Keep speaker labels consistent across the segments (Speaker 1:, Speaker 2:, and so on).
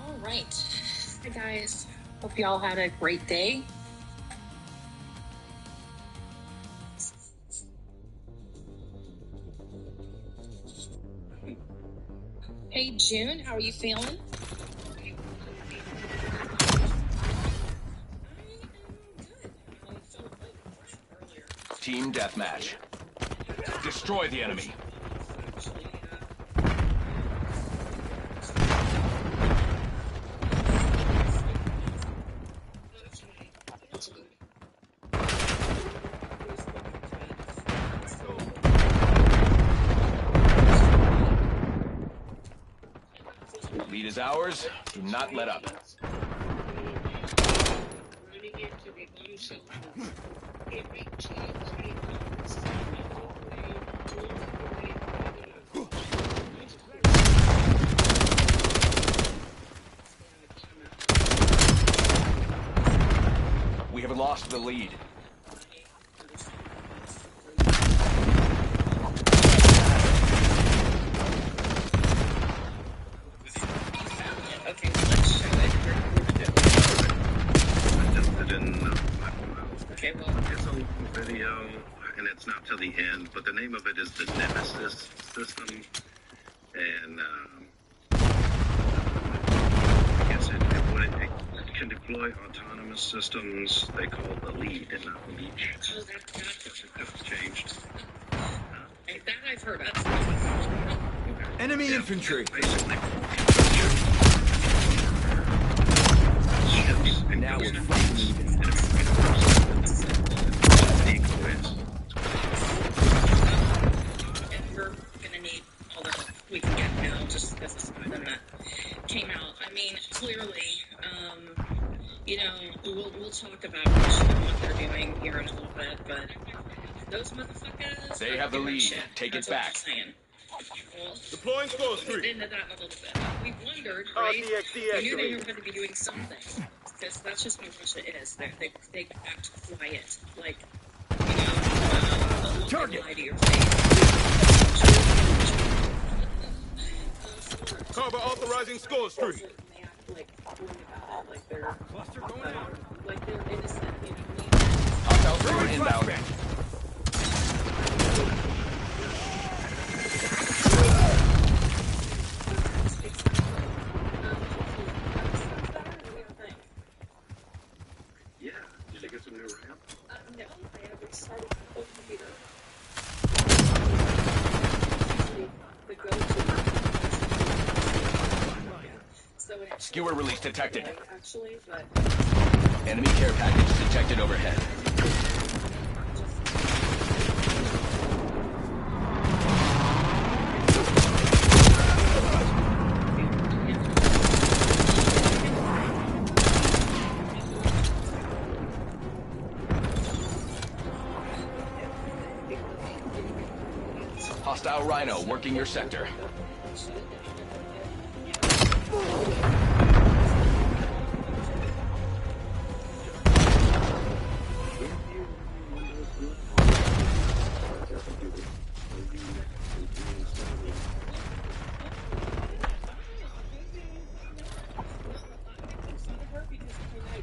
Speaker 1: All right. Hi, guys. Hope y'all had a great day. Hey, June, how are you feeling?
Speaker 2: Team deathmatch. Destroy the enemy. Lead is ours. Do not let up. We have lost the lead.
Speaker 1: Okay, let's show it. Okay, well,
Speaker 3: it's a long video, and it's not till the end, but the name of it is the Nemesis system, and I guess it can deploy autonomous systems. They call it the lead and not leech.
Speaker 1: so
Speaker 3: That's changed.
Speaker 1: that I've heard of.
Speaker 2: Enemy infantry.
Speaker 3: Basically,
Speaker 2: Now we're fighting even.
Speaker 1: And we're gonna need all the help we can get now, just because of some of them that came out. I mean, clearly, we'll talk about Russia and what they're doing here in a little bit, but those motherfuckers.
Speaker 2: They have the
Speaker 1: doing
Speaker 2: lead.
Speaker 1: shit.
Speaker 2: Take
Speaker 1: That's
Speaker 2: it
Speaker 1: what
Speaker 2: back.
Speaker 1: I'm saying. Well,
Speaker 4: Deploying score
Speaker 1: we'll get
Speaker 4: street.
Speaker 1: into that in a little bit. We wondered, right? We knew they were going to be doing something, because that's just what Russia is. They act quiet, like,
Speaker 2: Target.
Speaker 1: lie to your face.
Speaker 4: Carver authorizing score street.
Speaker 1: They act like cool about it, like they're
Speaker 4: Cluster going out.
Speaker 1: like they're innocent, you know what I mean?
Speaker 2: Hostile crew inbound.
Speaker 3: yeah. Did you get some new RAM?
Speaker 1: No, I haven't started the computer. The go-to. So it
Speaker 2: Skewer release detected.
Speaker 1: actually, but
Speaker 2: Enemy care package detected overhead. Hostile Rhino working your sector.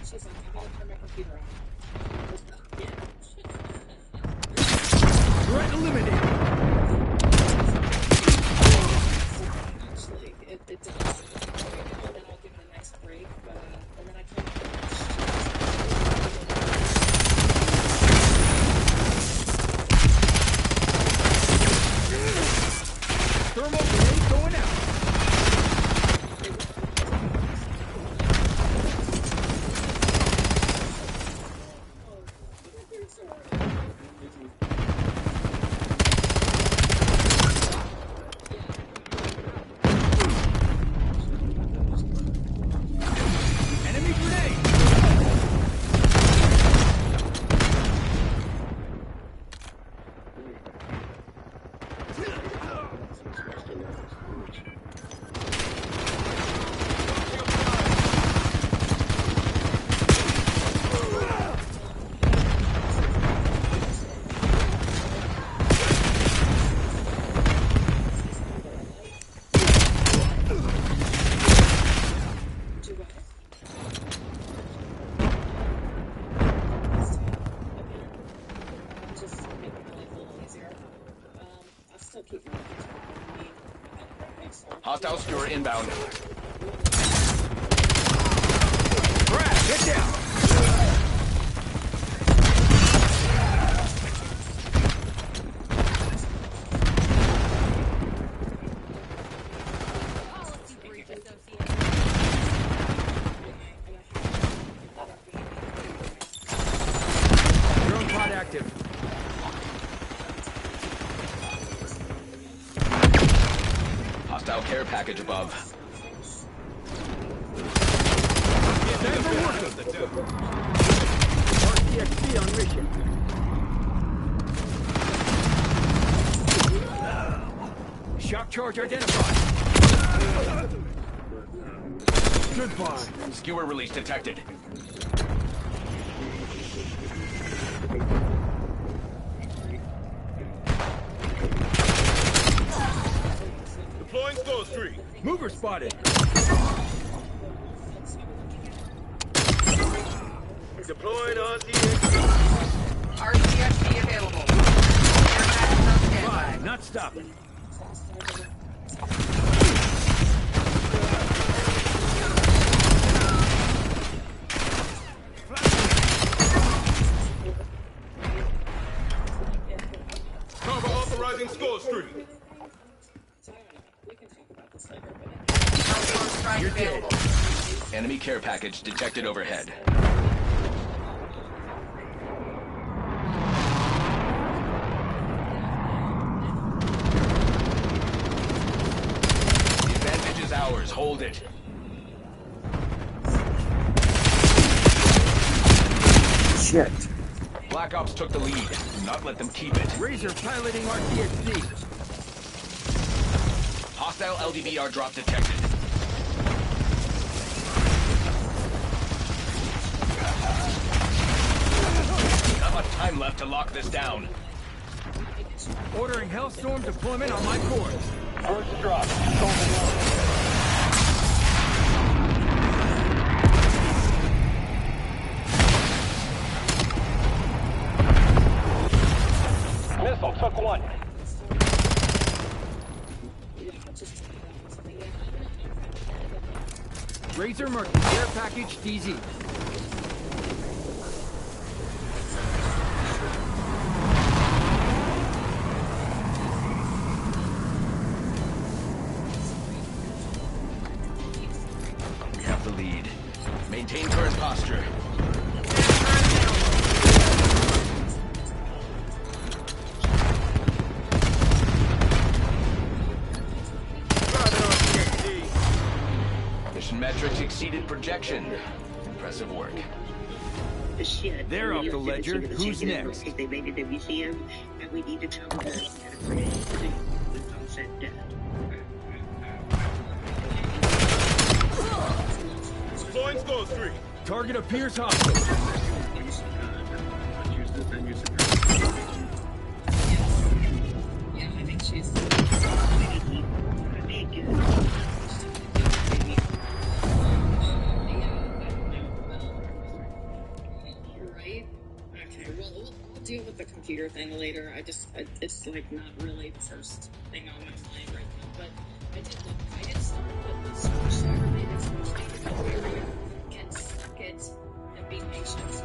Speaker 1: she's like, I gotta turn my computer on.
Speaker 2: Threat eliminated.
Speaker 1: Actually, it does. And then I'll give it a nice break, but and then I can.
Speaker 2: Thermal grenade going out. Hostile skewer inbound.
Speaker 5: Brad, get down! Drone pod active.
Speaker 2: Hostile care package above.
Speaker 5: RTXD on mission. Shock charge identified. Goodbye.
Speaker 2: Skewer release detected.
Speaker 4: Deploying Skull Street.
Speaker 5: Mover spotted.
Speaker 4: Deploying RTXD.
Speaker 6: RTXD available. Air package on standby.
Speaker 5: Fine, not stopping.
Speaker 4: Cover authorizing Skull Street.
Speaker 1: We can talk about this later, but
Speaker 6: Outpost strike available.
Speaker 2: Enemy care package detected overhead. The advantage is ours. Hold it.
Speaker 7: Shit.
Speaker 2: Black Ops took the lead. Do not let them keep it.
Speaker 5: Razor piloting RTXD.
Speaker 2: Hostile LDBR drop detected. Not much time left to lock this down.
Speaker 5: Ordering Hellstorm deployment on my course.
Speaker 2: First drop. Missile took one.
Speaker 5: Razor Murky, care package DZ.
Speaker 2: We have the lead. Maintain current posture. Mission metrics exceeded projection. Impressive work.
Speaker 7: Shit.
Speaker 5: They're off the ledger.
Speaker 7: They're
Speaker 5: Who's
Speaker 7: checking it
Speaker 5: next?
Speaker 7: because they made it a museum, and we need to tell them that
Speaker 4: Deploying Skull Street.
Speaker 5: Target appears hostile.
Speaker 1: yeah, I think she's. Right? Okay, well, we'll deal with the computer thing later. It's like not really the first thing on my mind right now, but I did start with the switch there. I did switch to the get stuck it and be patient.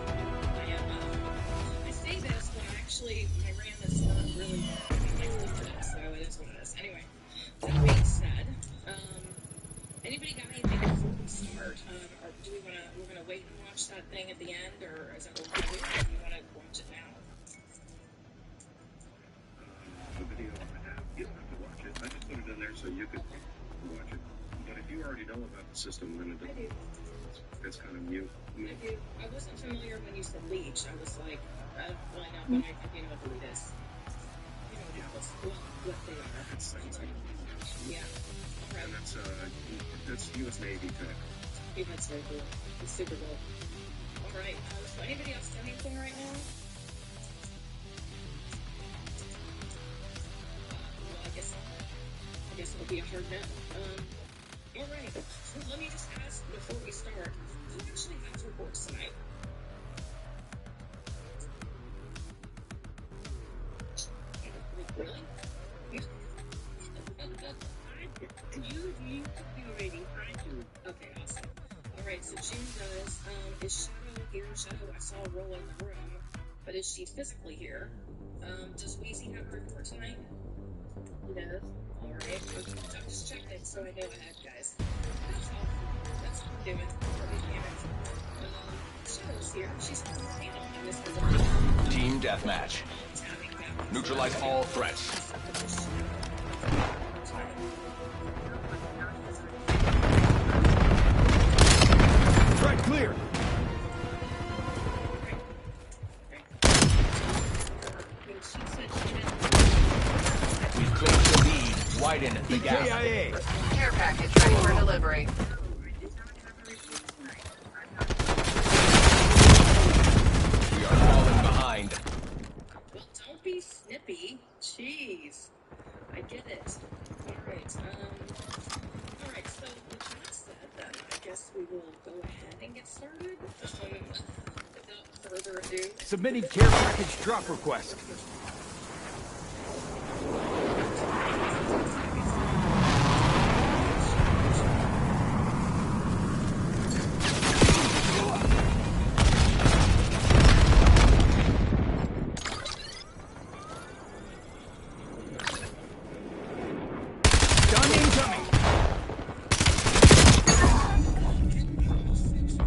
Speaker 1: I say this, but actually my RAM is not really connected to this, so it is what it is. Anyway, that being said, anybody got anything before we start? Or do we're gonna wait and watch that thing at the end, or is that what we're gonna do? Do you wanna watch it now?
Speaker 3: The video I have, you don't have to watch it. I just put it in there so you could watch it. But if you already know about the system, then
Speaker 1: I do.
Speaker 3: it's kind of new.
Speaker 1: I do. I wasn't familiar when you said leech. I was like, well, I know, but I think you know what the lead is. You know what they are.
Speaker 3: It's
Speaker 1: Yeah. All right.
Speaker 3: and that's U.S. Navy tech.
Speaker 1: Yeah, that's very cool. It's super cool. All right. So anybody else do anything right now? Well, I guess it'll be a hard no. All right. So let me just ask before we start, who actually has reports tonight? Really? is Shadow here? Shadow, I saw roll in the room, but is she physically here? Does Weezy have room for tonight? He does. Alright, I'm just checking so I know ahead, guys. That's all. That's what I'm doing. Shadow's here. She's on the panel, and this is a
Speaker 2: Team deathmatch. Neutralize all threats.
Speaker 5: Right clear.
Speaker 2: We've clinched the lead. Widen the gap.
Speaker 5: KIA.
Speaker 6: Care package ready for delivery.
Speaker 2: We are falling behind.
Speaker 1: Well, don't be snippy. Jeez. I get it. Alright, so with that said, then I guess we will go ahead and get started. Without further ado.
Speaker 5: Submitting care package drop request.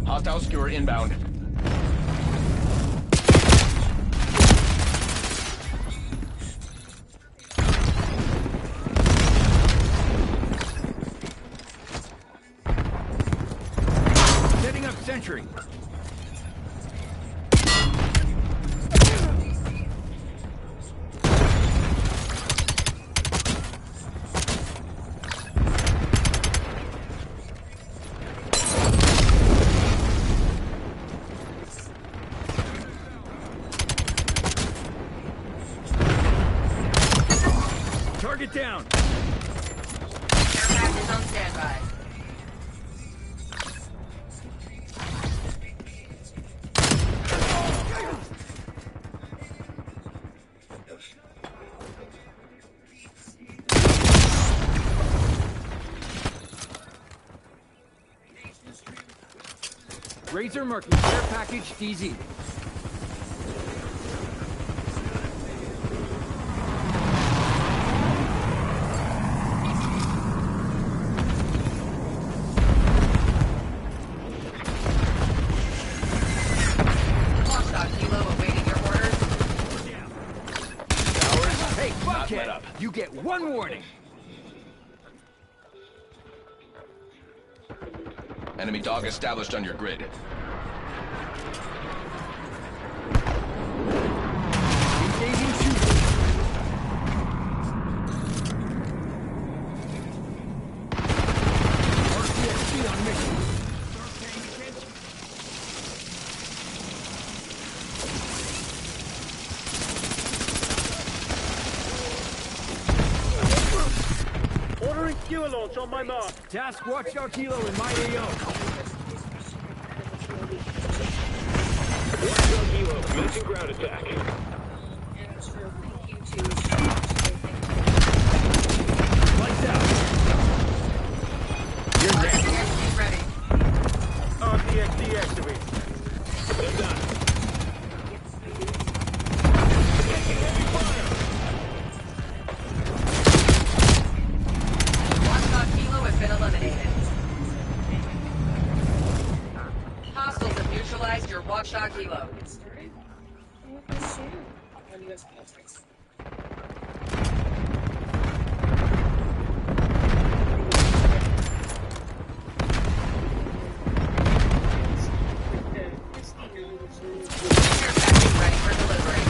Speaker 2: Hostile skewer inbound.
Speaker 5: Setting up sentry. Target down.
Speaker 6: Care package on standby.
Speaker 5: Razor marking care package DZ.
Speaker 6: Watchdog Kilo awaiting your orders.
Speaker 5: Hey,
Speaker 2: Not let
Speaker 5: fuckhead!
Speaker 2: up.
Speaker 5: You get one warning.
Speaker 2: Enemy dog established on your grid.
Speaker 5: Engaging shooter. RCXD on mission. Start paying attention.
Speaker 4: Ordering skewer launch on my mark.
Speaker 5: Task Watchdog Kilo in my AO.
Speaker 4: Watchdog Kilo, commencing ground attack.
Speaker 1: And sure, thank you to
Speaker 5: Lights out. You're ready.
Speaker 6: RCXD ready.
Speaker 4: RTX deactivated. They're done.
Speaker 6: Watchdog Kilo has been eliminated. Hostiles have neutralized your Watchdog Kilo.
Speaker 1: get started with this channel on U.S. politics.
Speaker 6: Care package ready for delivery.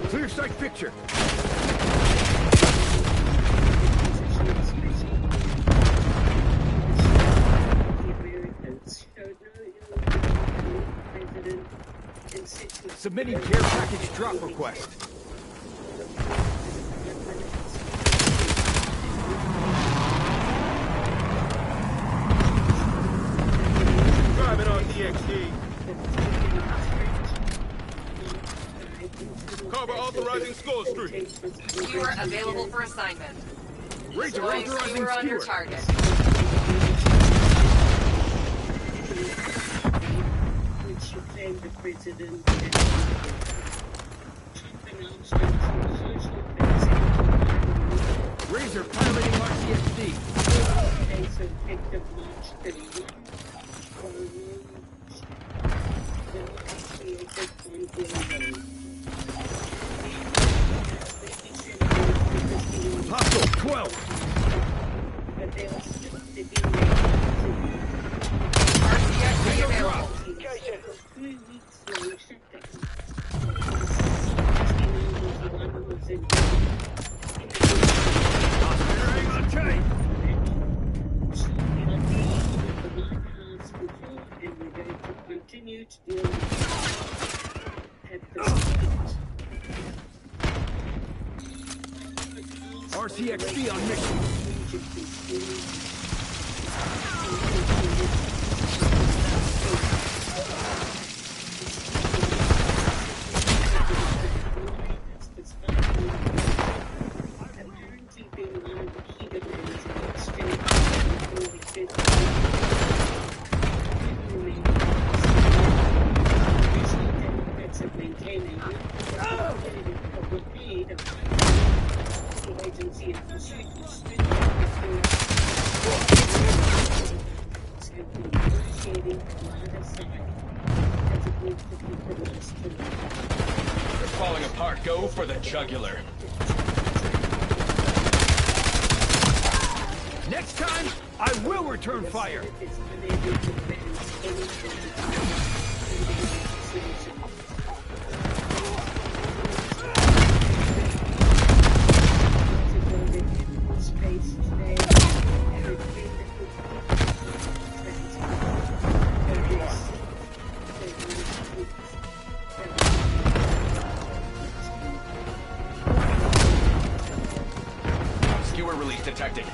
Speaker 5: Clear sight picture. Submitting care package drop request. Cover authorizing Skull Street.
Speaker 6: Skewer available for assignment.
Speaker 5: Razor
Speaker 6: Deploying
Speaker 5: authorizing
Speaker 6: skewer on your
Speaker 5: skewer.
Speaker 6: target.
Speaker 7: Which claimed the president and Trump announced on social
Speaker 5: Razor piloting RCXD.
Speaker 7: days of effective March 31.
Speaker 5: Hostile 12.
Speaker 7: But they are still
Speaker 6: RCXD available.
Speaker 7: 3 weeks long shutdown.
Speaker 5: Firing on tank.
Speaker 7: And we're going to continue to deal with at the
Speaker 5: RCXD on mission.
Speaker 7: apparently being one of the key demands of the exchange Democrats have maintained a competitive public aid of the agency in pursuit of spending have been negotiating on either side as a group to keep the last to
Speaker 2: They're falling apart. Go for the jugular.
Speaker 5: Next time, I will return fire.
Speaker 7: is unable to advance any solution. Space today,
Speaker 2: Skewer release detected.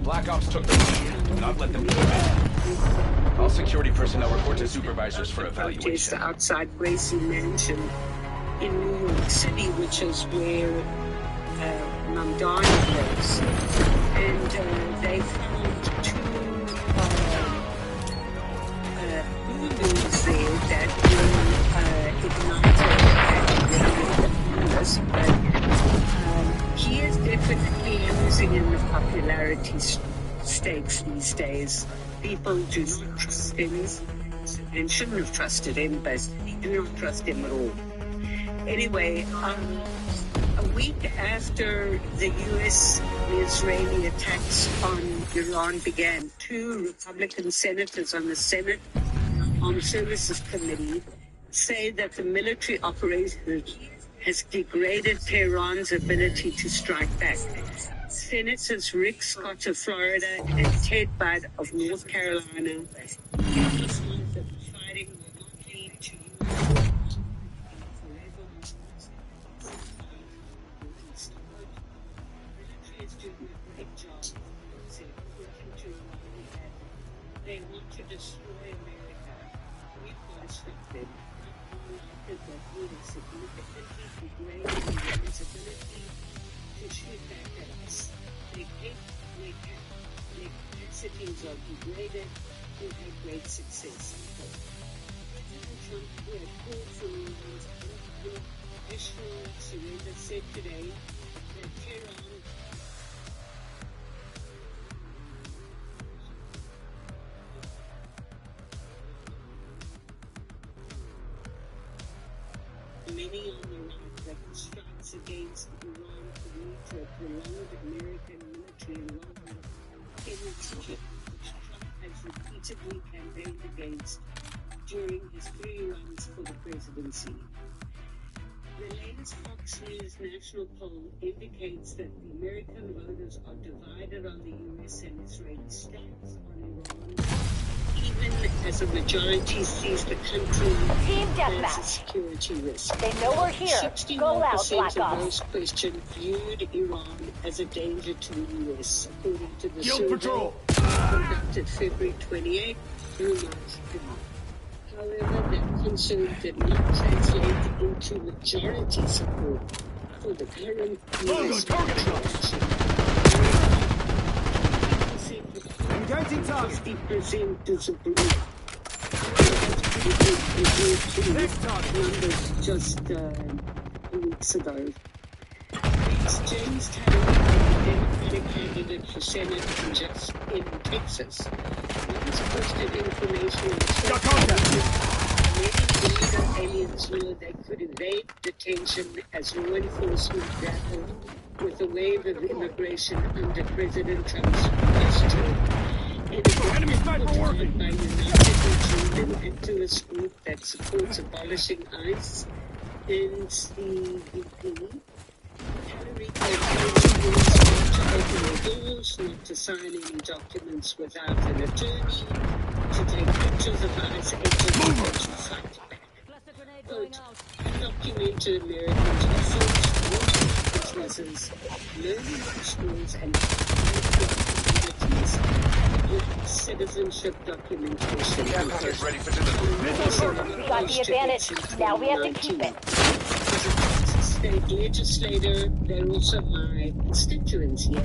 Speaker 2: Black Ops took the lead. Do not let them keep it. All security personnel report to supervisors for
Speaker 7: protest
Speaker 2: evaluation.
Speaker 7: outside Gracie Mansion in New York City, which is where Mamdani lives. And they found two movies there that were ignited and but he is definitely losing in the popularity stakes these days. People do not trust him and shouldn't have trusted him, but do not trust him at all. Anyway, a week after the U.S.-Israeli attacks on Iran began, 2 Republican senators on the Senate Armed Services Committee say that the military operation has degraded Tehran's ability to strike back. Senators Rick Scott of Florida and Ted Budd of North Carolina emphasized that the fighting will not lead to they want to destroy America. We've got to stop them. That we have significantly degraded Iran's ability to shoot back at us. Their capacities are degraded. We've had great success. President Trump, who had called for Iran's national surrender, said today that Tehran many on the right that strikes against Iran could lead to a prolonged American military involvement in its which Trump has repeatedly campaigned against during his 3 runs for the presidency. The latest Fox News national poll indicates that the American voters are divided on the U.S. and Israeli stance on Iran, even as a majority sees the country
Speaker 8: Team
Speaker 7: as a
Speaker 8: deathmatch.
Speaker 7: security risk.
Speaker 8: They know we're here. Go out,
Speaker 7: 61%
Speaker 8: Black
Speaker 7: of
Speaker 8: Ops.
Speaker 7: those questioned viewed Iran as a danger to the U.S., according to the
Speaker 5: Guild
Speaker 7: survey
Speaker 5: Patrol.
Speaker 7: conducted February 28 through March 3. However, that concern did not translate into majority support for the current
Speaker 5: Logo
Speaker 7: U.S.
Speaker 5: targeting
Speaker 7: military action.
Speaker 5: Engaging target.
Speaker 7: 50% disagree.
Speaker 5: Next target.
Speaker 7: Numbers just weeks ago. Next, James Taylor, Democratic candidate for Senate in Texas, once posted information
Speaker 5: Got contact.
Speaker 7: many illegal aliens know they could evade detention as law enforcement grappled with a wave of immigration under President Trump's first term.
Speaker 5: Enemy sniper working.
Speaker 7: By United Nations, an activist group that supports abolishing ICE and CBP. Hillary Clinton not to open the doors, not to sign any documents without an attorney, to take pictures of ICE agents and to fight back. Quote, undocumented Americans are forced to work businesses, learning schools, and communities with citizenship documentation.
Speaker 2: Gas is ready for delivery.
Speaker 8: We got the advantage. Now we have to keep it.
Speaker 7: As a Texas state legislator, they're also my constituents here.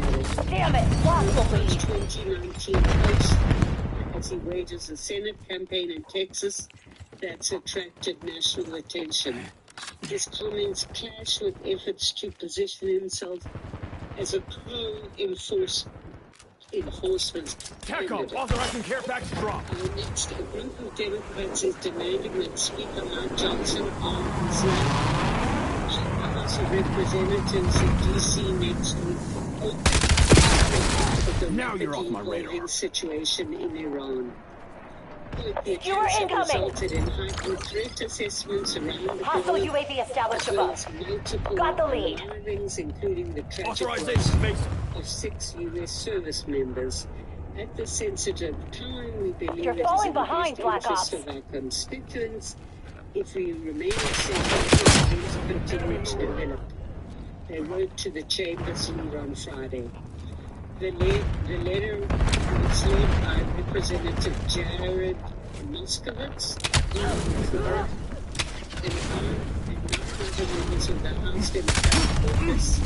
Speaker 8: Damn it! Lost the
Speaker 7: His
Speaker 8: lead.
Speaker 7: 2019 post as he wages a Senate campaign in Texas that's attracted national attention. His comments clash with efforts to position himself as a pro-enforcement
Speaker 5: TACOM,
Speaker 7: candidate.
Speaker 5: authorizing care package drop.
Speaker 7: Next, a group of Democrats is demanding that Speaker Mike Johnson on his House of Representatives in D.C. next week of the
Speaker 5: Now you're off my
Speaker 7: evolving
Speaker 5: radar.
Speaker 7: situation in Iran. The
Speaker 8: You are
Speaker 7: attacks have
Speaker 8: incoming.
Speaker 7: resulted in heightened threat assessments around the
Speaker 8: Hostile
Speaker 7: globe,
Speaker 8: UAV established
Speaker 7: as well
Speaker 8: above.
Speaker 7: as multiple
Speaker 8: Got the lead.
Speaker 7: firings, including the tragic
Speaker 5: Authorization
Speaker 7: loss
Speaker 5: base.
Speaker 7: of 6 U.S. service members. At this sensitive time, we believe
Speaker 8: You're
Speaker 7: it is
Speaker 8: falling
Speaker 7: in the
Speaker 8: behind,
Speaker 7: best
Speaker 8: Black
Speaker 7: interest
Speaker 8: Ops.
Speaker 7: of our constituents if we remain sensitive and continue to develop. They wrote to the Chamber's lead on Friday. The letter was led by Representative Jared Moskowitz, and members of the House Democratic Caucus,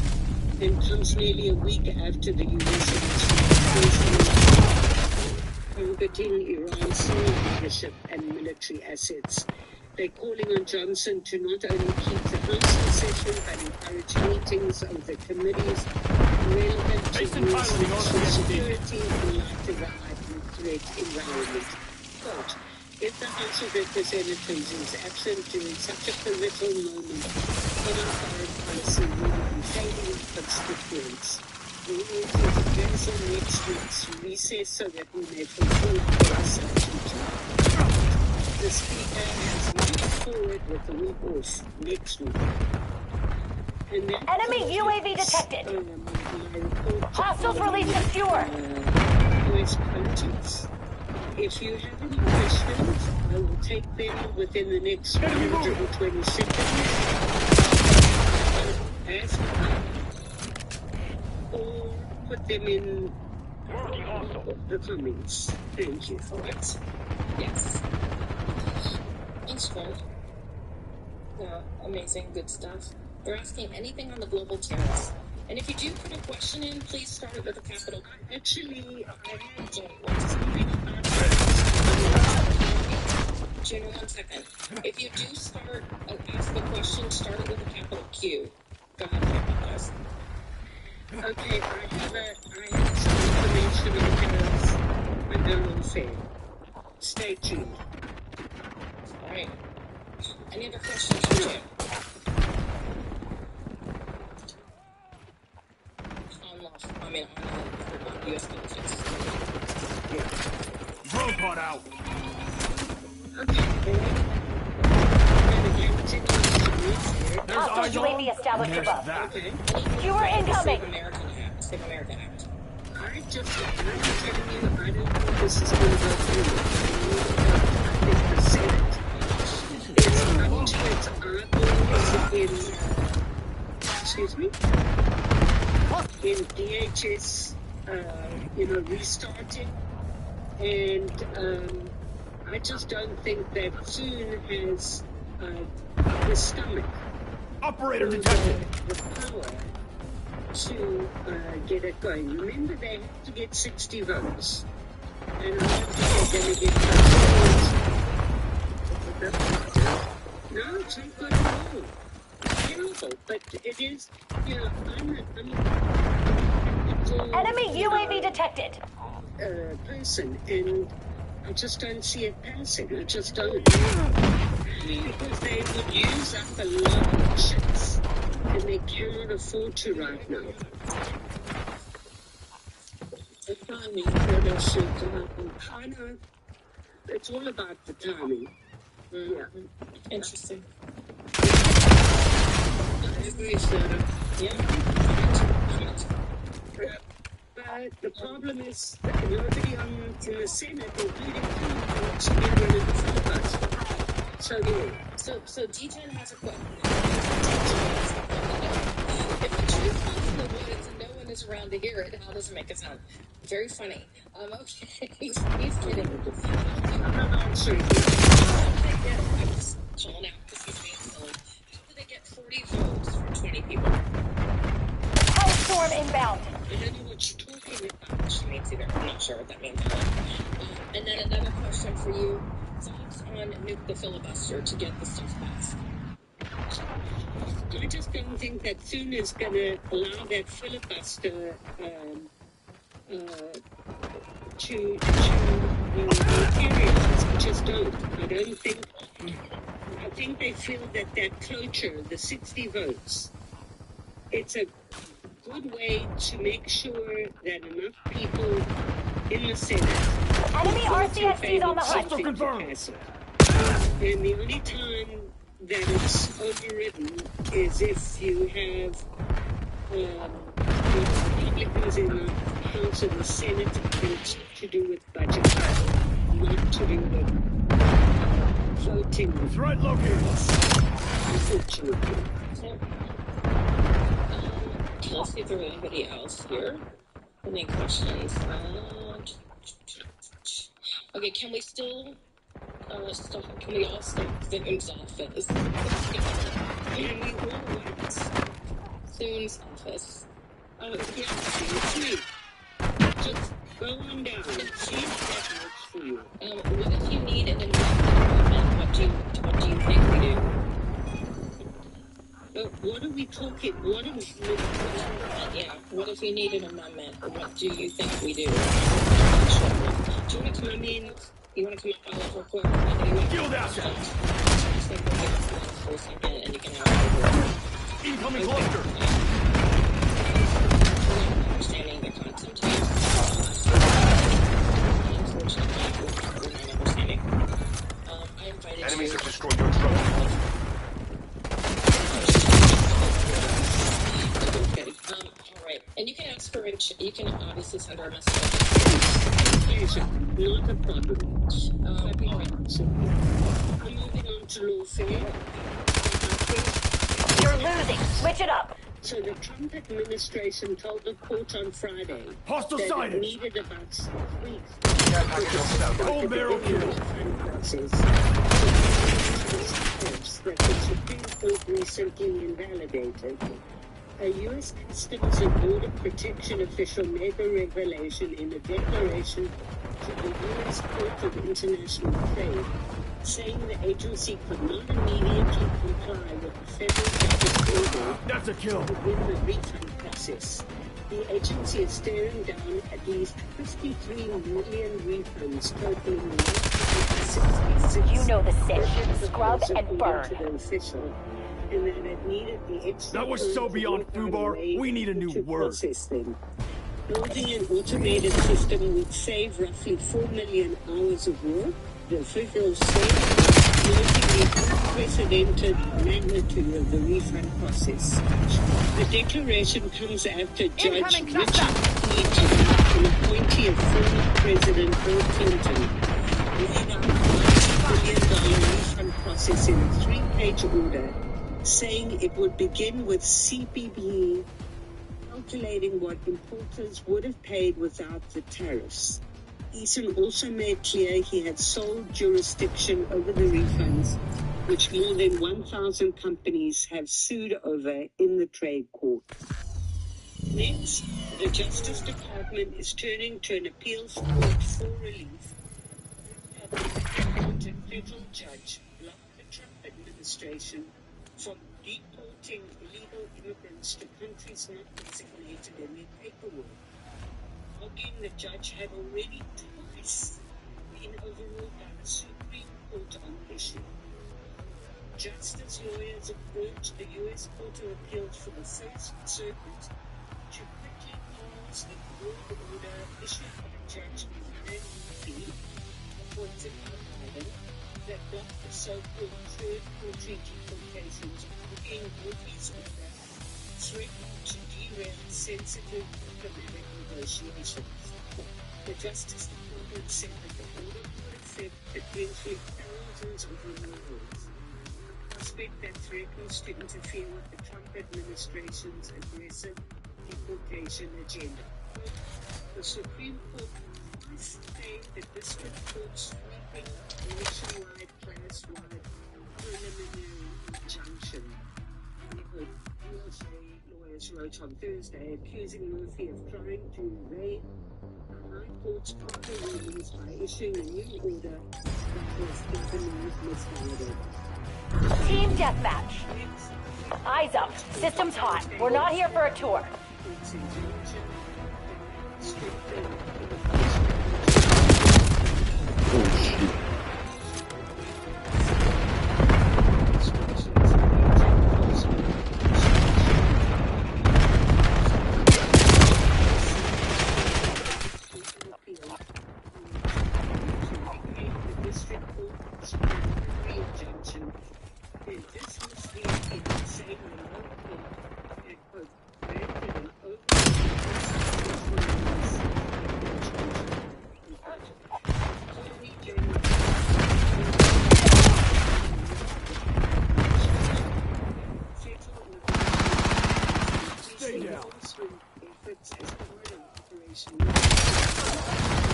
Speaker 7: and comes nearly a week after the U.S. administration targeting Iran's senior leadership and military assets. They're calling on Johnson to not only keep the House in session, but encourage meetings of the committees relevant to
Speaker 5: Mason
Speaker 7: U.S.
Speaker 5: piloting on
Speaker 7: national
Speaker 5: the
Speaker 7: security in light of the heightened threat environment. Quote, if the House of Representatives is absent during such a pivotal moment in our foreign policy, we will be failing constituents. We will cancel next week's recess so that we may fulfill our assignment. The Speaker has moved forward with the week off next week. And that
Speaker 8: Enemy UAV detected.
Speaker 7: my report
Speaker 8: Hostiles released the skewer.
Speaker 7: US politics. If you have any questions, I will take them within the next 120 seconds. Ask or put them in the comments. Thank you.
Speaker 1: Correct. Yes. Thanks, Fred. Yeah, amazing, good stuff. They're asking anything on the global tariffs. And if you do put a question in, please start it with a capital.
Speaker 7: Actually, I had
Speaker 1: Junior, 1 second. If you do start ask a question, start it with a capital Q. Go ahead, I apologize.
Speaker 7: okay, I have some information on tariffs and their unfair. Stay tuned.
Speaker 1: All right. Any other questions for Jim? On U.S. politics.
Speaker 5: Drone pod out. There's
Speaker 8: Hostile
Speaker 5: eyes on.
Speaker 8: UAV established
Speaker 5: There's
Speaker 8: above.
Speaker 5: that.
Speaker 7: Okay.
Speaker 8: Skewer incoming.
Speaker 1: Save American Act. Save America Act.
Speaker 7: I'm telling you, I don't think this is going to go through. in excuse me, in DHS, restarting, and I just don't think that Soon has the stomach,
Speaker 5: Operator detected.
Speaker 7: the power to get it going. Remember, they have to get 60 votes, and I don't think they're going to get those. No, it's not good at all. Terrible, but it is,
Speaker 8: Enemy UAV detected.
Speaker 7: person, and I just don't see it passing. I just don't. Because they would use up a lot of chips, and they cannot afford to right now. The timing for this shit to happen. I know. It's all about the timing. Yeah.
Speaker 1: Interesting.
Speaker 7: I agree, Sarah.
Speaker 1: Yeah.
Speaker 7: But the problem is that nobody in the Senate, including Trump, wants to get rid of the filibuster.
Speaker 1: So D10 has a question. If the truth comes in the woods and no one is around to hear it, how does it make it sound? Very funny. Okay, he's kidding.
Speaker 7: I'm not sure.
Speaker 1: I'm just calling out because he's being silly. How do they get 40 votes from 20 people?
Speaker 8: Hellstorm inbound.
Speaker 7: I don't know what you're talking about.
Speaker 1: She means either. I'm not sure what that means. And then another question for you. Thoughts on nuke the filibuster to get the stuff passed?
Speaker 7: I just don't think that Soon is going to allow that filibuster to materialize. I just don't. I think they feel that cloture, the 60 votes, it's a good way to make sure that enough people in the Senate
Speaker 8: Enemy RCXD's on the hunt.
Speaker 5: Hostile confirmed.
Speaker 7: And the only time that it's overridden is if you have Republicans in the House and the Senate, and it's to do with budget, not to do with voting.
Speaker 5: Threat located.
Speaker 7: Unfortunately.
Speaker 1: Let's see if there's anybody else here. Any questions? Okay, can we still can we all stop Zoom's office?
Speaker 7: And we all want
Speaker 1: Zoom's office.
Speaker 7: yeah, it's me. Just go on down. See if that works for you.
Speaker 1: What if you need an amendment? What do you think we do?
Speaker 7: What are we talking? What are we?
Speaker 1: Yeah. What if you need an amendment? What do you think we do? Do you want to come in? You want to come up real quick?
Speaker 5: Field asset.
Speaker 1: Just think we'll get for a second, and you can have
Speaker 5: Incoming cluster.
Speaker 1: understanding the content. Unfortunately, we're not understanding. I invited
Speaker 2: Enemies
Speaker 1: you.
Speaker 2: have destroyed your drone.
Speaker 1: Okay. All right. And you can ask her, you can obviously send her a message.
Speaker 7: Not a problem.
Speaker 1: All right.
Speaker 7: So, I'm moving on to lawfare.
Speaker 8: You're losing. Switch it up.
Speaker 7: So the Trump administration told the court on Friday
Speaker 5: Hostile
Speaker 7: that it
Speaker 5: sighted.
Speaker 7: needed about 6 weeks.
Speaker 2: Care package on south.
Speaker 5: Cold barrel kill.
Speaker 7: That the Supreme Court recently invalidated. A U.S. Customs and Border Protection official made the revelation in a declaration to the U.S. Court of International Trade, saying the agency could not immediately comply with the federal justice order
Speaker 5: That's a kill.
Speaker 7: within the refund process. The agency is staring down at least 53 million refunds totaling
Speaker 8: You know the sitch. Scrub and burn.
Speaker 7: And that it needed the extra
Speaker 5: That was so
Speaker 7: time to
Speaker 5: beyond
Speaker 7: work out a
Speaker 5: FUBAR,
Speaker 7: way
Speaker 5: we need a new
Speaker 7: to
Speaker 5: word.
Speaker 7: process them. Building an automated system would save roughly 4 million hours of work, the officials said, noting the unprecedented magnitude of the refund process. The declaration comes after Judge Richard Nixon, an appointee of former President Bill Clinton, laid out a $1 billion refund process in a 3-page order saying it would begin with CBP calculating what importers would have paid without the tariffs. Eason also made clear he had sole jurisdiction over the refunds, which more than 1,000 companies have sued over in the trade court. Next, the Justice Department is turning to an appeals court for relief. A federal judge blocked the Trump administration from deporting illegal immigrants to countries not designated in their paperwork. Again, the judge had already twice been overruled by the Supreme Court on the issue. Justice lawyers have urged the U.S. Court of Appeals for the First Circuit to quickly pass the court order issued by Judge Murphy, appointed by Biden, that blocked the so-called third country deportations. Again, Murphy's order threatened to derail sensitive diplomatic negotiations. The Justice Department said that the order could affect potentially thousands of removals, a prospect that threatens to interfere with the Trump administration's aggressive deportation agenda. The Supreme Court must pay the district court's sweeping nationwide class-wide preliminary injunction. USA lawyers wrote on Thursday, accusing Murphy of trying to evade the High Court's proper rulings by issuing a new order that was otherwise misguided.
Speaker 8: Team deathmatch. Eyes up. System's hot. We're not here for a tour.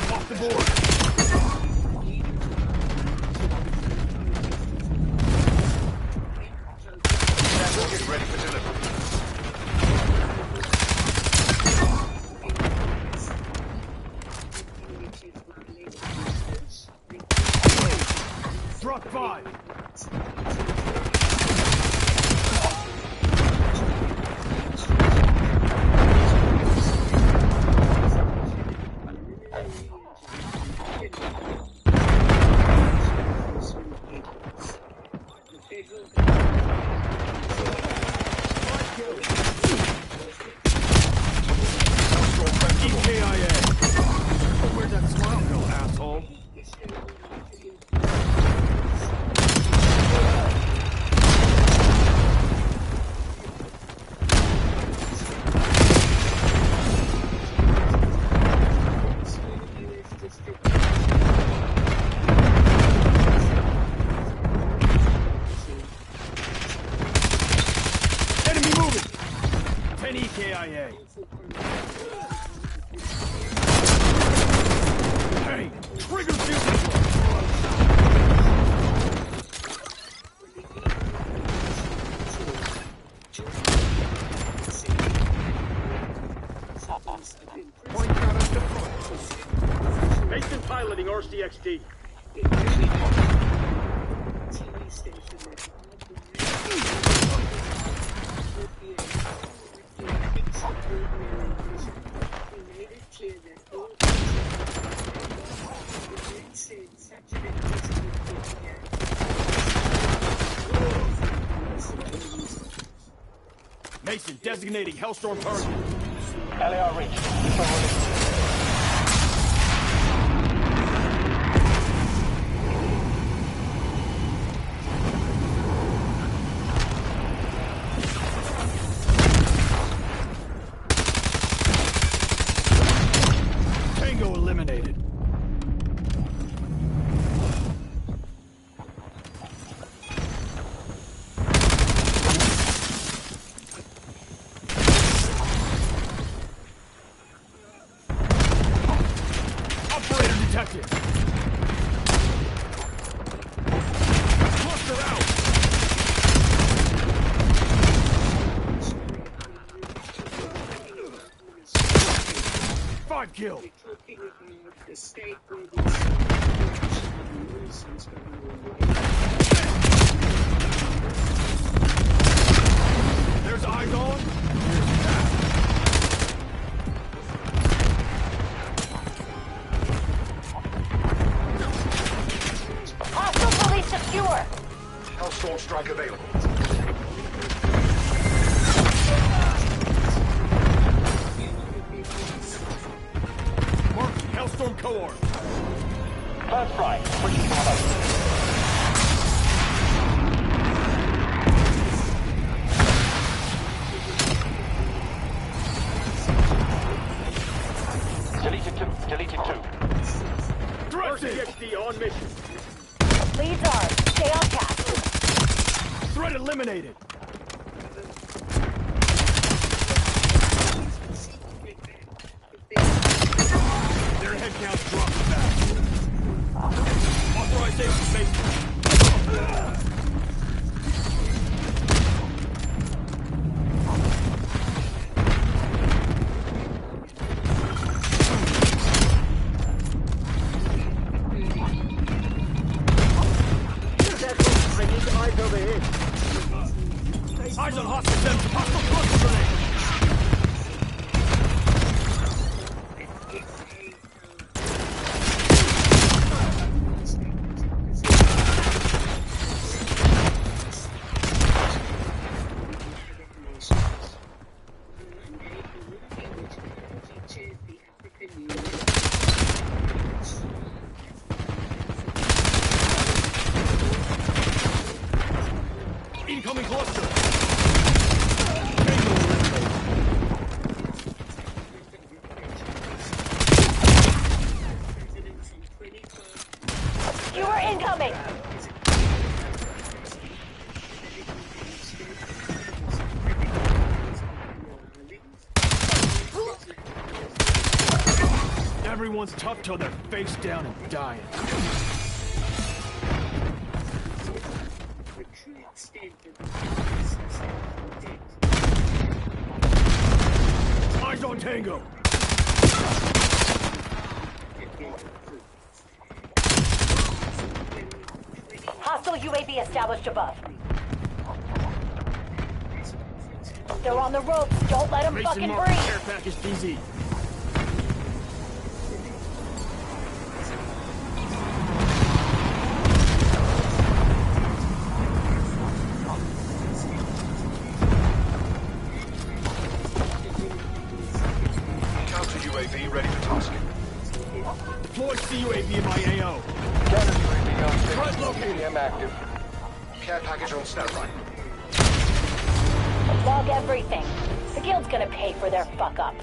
Speaker 5: Off the board.
Speaker 2: Get ready for delivery.
Speaker 5: Drop 5. Where'd that smile go, asshole? Enemy moving! 10 EKIA. Hey, trigger fusion! Point gunners deployed.
Speaker 4: Mason piloting RCXD.
Speaker 7: TV station that he made it clear that all said such an
Speaker 5: Mason designating Hellstorm target.
Speaker 4: LAR reached.
Speaker 5: Tango eliminated. attention. Cluster out. 5 kills.
Speaker 7: Talking about the state where these nuisance going on.
Speaker 5: There's eyes on. Here's that.
Speaker 8: Hostile police secure.
Speaker 9: Hellstorm strike available.
Speaker 5: Mark Hellstorm cohort.
Speaker 4: First right. Pushing forward. Deleted 2. Deleted 2. RCXD on mission.
Speaker 8: Leads are. Stay on task.
Speaker 5: Threat eliminated. Their head count's dropping back. Authorization space.
Speaker 4: I need eyes overhead.
Speaker 5: Eyes on hostile center. Hostile cluster grenade. Incoming cluster.
Speaker 8: Skewer incoming.
Speaker 5: Everyone's tough till they're face down and dying. Eyes on Tango.
Speaker 8: Hostile UAV established above. They're on the ropes. Don't let them
Speaker 5: Mason
Speaker 8: fucking
Speaker 5: Mark,
Speaker 8: breathe.
Speaker 5: care package DZ.
Speaker 9: Counter UAV ready for tasking.
Speaker 5: Deploy CUAV in my AO.
Speaker 9: Counter UAV on
Speaker 5: Threat
Speaker 9: station.
Speaker 5: located.
Speaker 9: CM active. Care package on standby.
Speaker 8: Log everything. The guild's gonna pay for their fuck up.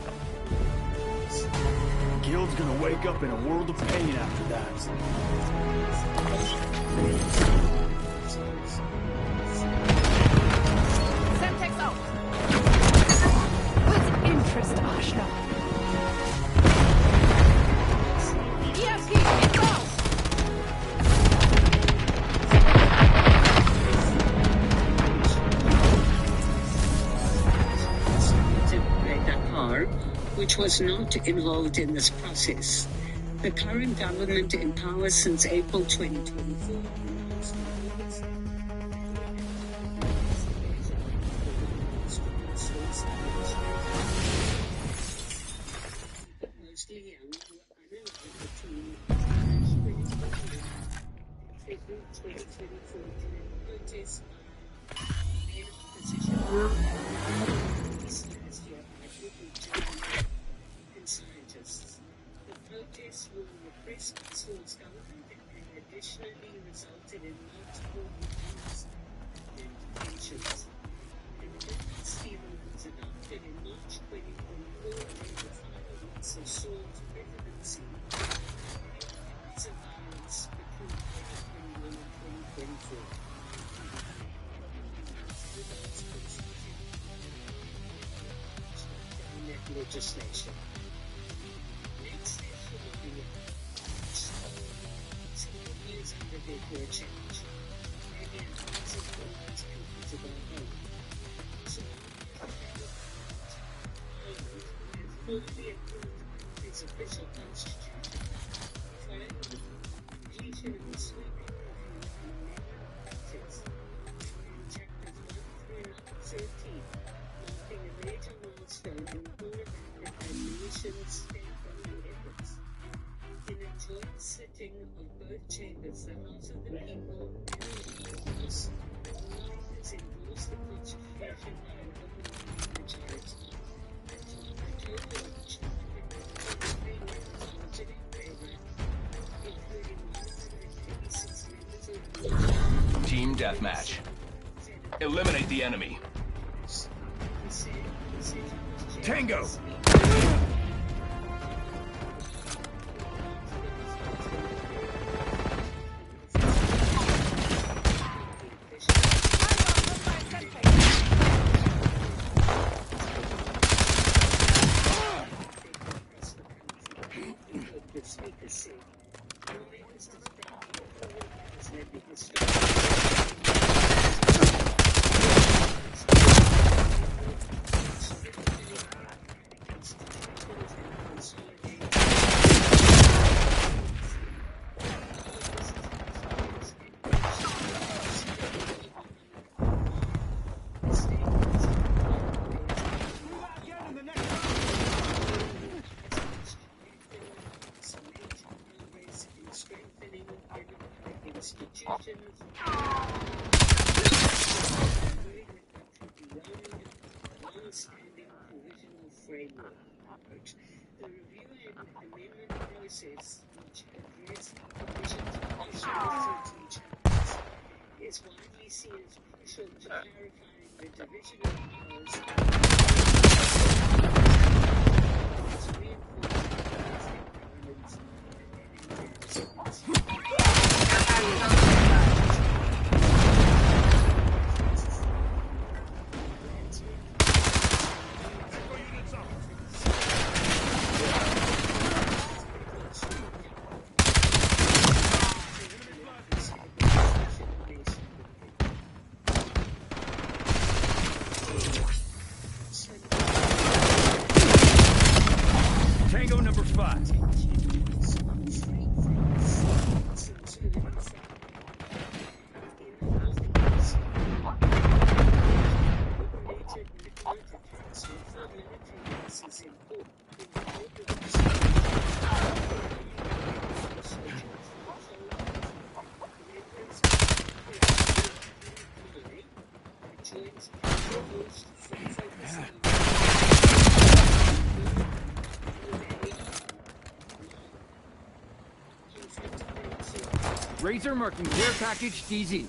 Speaker 5: Guild's gonna wake up in a world of pain after that.
Speaker 6: Semtex out.
Speaker 10: With interest, Ashna.
Speaker 6: EMP, inbound.
Speaker 7: Dakar, which was not involved in this process. The current government in power since April 2024. Mostly young, scientists. The protests will repress Kosovo's government and additionally resulted in multiple reviews and detentions. An amnesty was adopted in March 2024 and the final months of Saul's presidency. Acts of violence between 2021 and 2024. Legislation. Next is Somalia. needed for a change. Maybe it wasn't always people to go home. So fully approved his official constitution. Finally, completion of the sweeping review of many objectives in chapters 1 through 13, marking a major milestone in full amendment and nation-state-building efforts. In a joint sitting of both chambers, the House of the People and the House has endorsed the Constitution by an overwhelming majority. A total of 223 members voted in favor, including 186 members of the
Speaker 2: Team deathmatch. Eliminate the enemy.
Speaker 5: Tango!
Speaker 7: long-standing provisional framework approach. The review and amendment process, which addressed provisions of national 13 chapters, is widely seen as crucial to clarifying the division of powers as reinforced governments and
Speaker 5: Tango number 5. Razor marking care package DZ.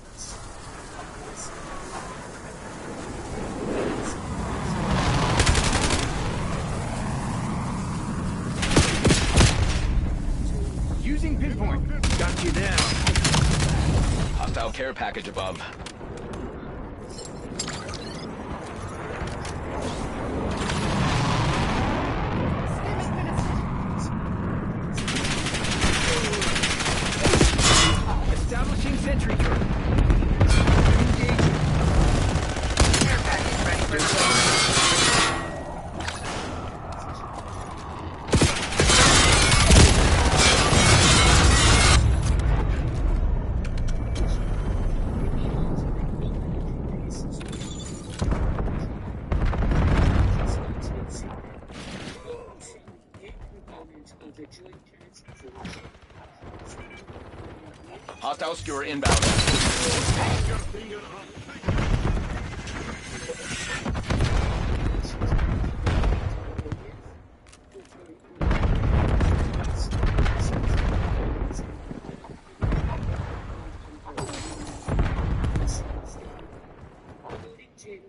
Speaker 5: Using pinpoint. Got you down.
Speaker 2: Hostile care package above.
Speaker 5: Establishing sentry turret. Engaging.
Speaker 6: Care package ready for delivery.
Speaker 2: Hostile skewer inbound.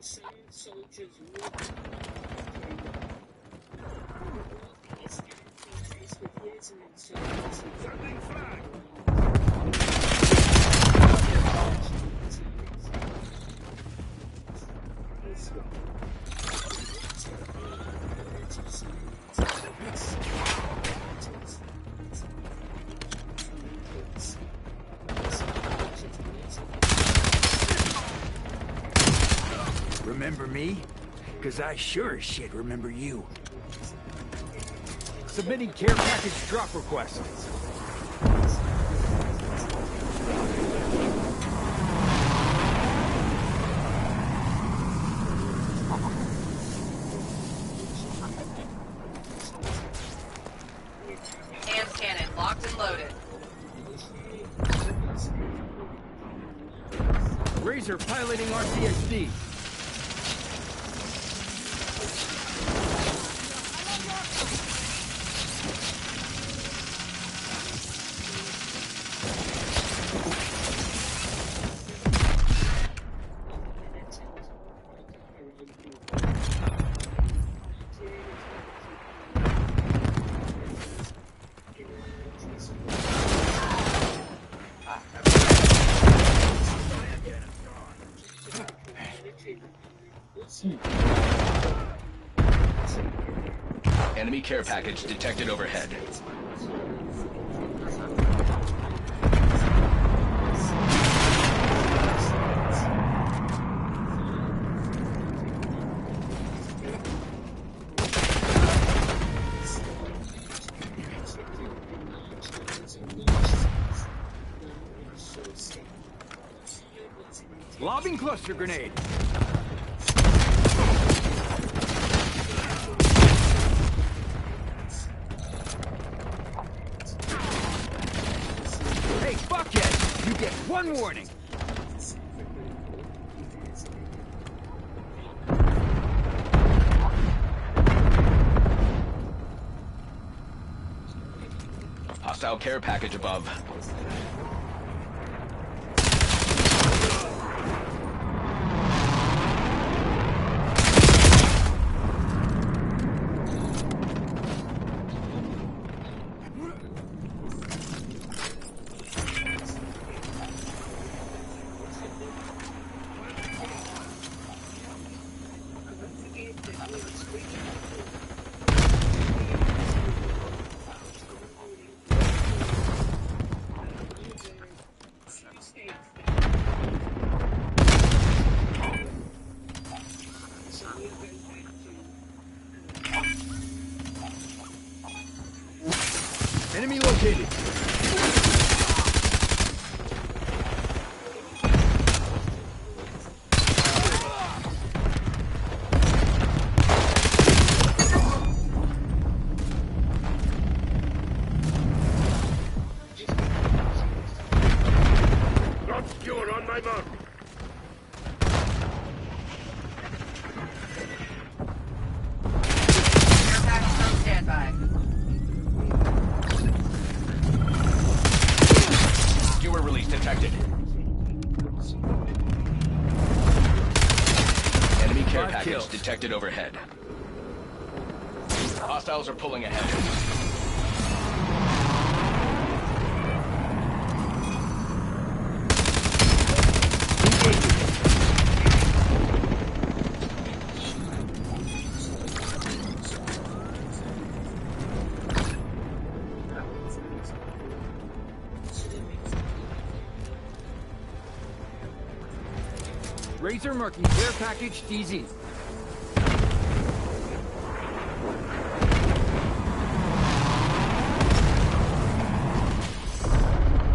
Speaker 7: some soldiers walk East currently faced with years of insurgency.
Speaker 5: Sending flag! remember me? Because I sure as shit remember you. Submitting care package drop request.
Speaker 6: Hand cannon locked and loaded.
Speaker 5: Razor piloting RCXD.
Speaker 2: Enemy care package detected overhead.
Speaker 5: Lobbing cluster grenade. Hey, fuckhead! You get one warning!
Speaker 2: Hostile care package above.
Speaker 5: Enemy located.
Speaker 4: You're on my mark.
Speaker 6: Care package on standby.
Speaker 2: Skewer release detected. Enemy care
Speaker 5: 5
Speaker 2: package
Speaker 5: kills.
Speaker 2: detected overhead. Hostiles are pulling ahead.
Speaker 5: Razor marking care package DZ.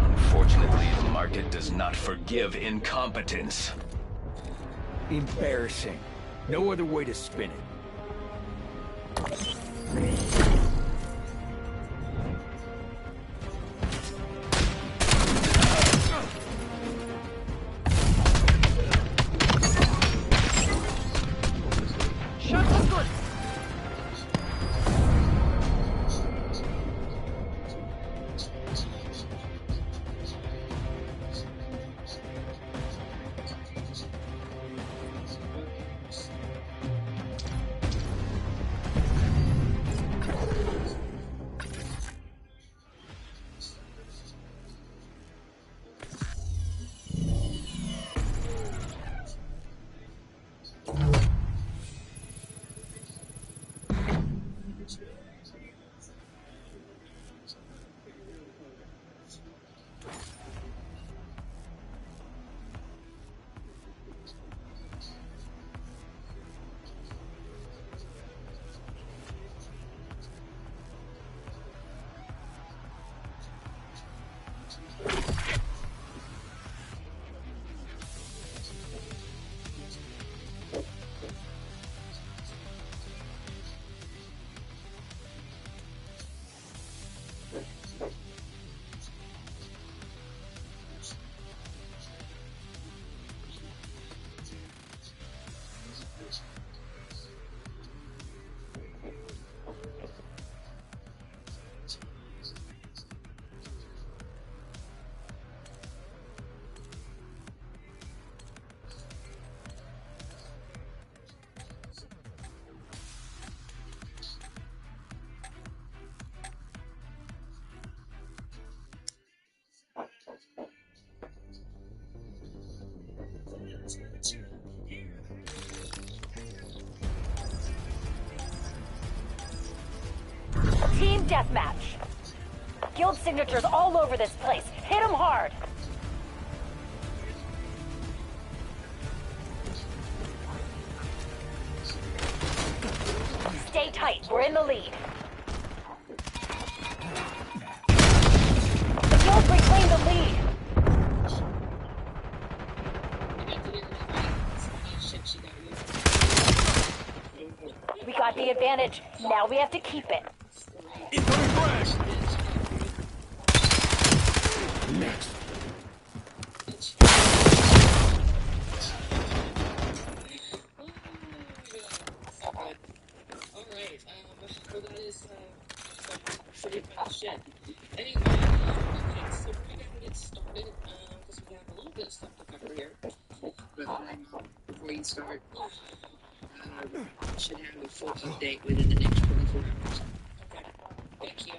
Speaker 2: Unfortunately, the market does not forgive incompetence.
Speaker 5: Embarrassing. No other way to spin it.
Speaker 8: Team deathmatch. Guild signatures all over this place. Hit them hard. Stay tight. We're in the lead. The guild reclaimed the lead. We got the advantage. Now we have to keep it.
Speaker 5: Incoming frag! Next.
Speaker 1: Alright, well that is, pretty much shit. Anyway, okay, so we're gonna get started, because we have a little bit of stuff to cover here. But, before you start, should have a full update within the next 24 hours. Okay, thank you.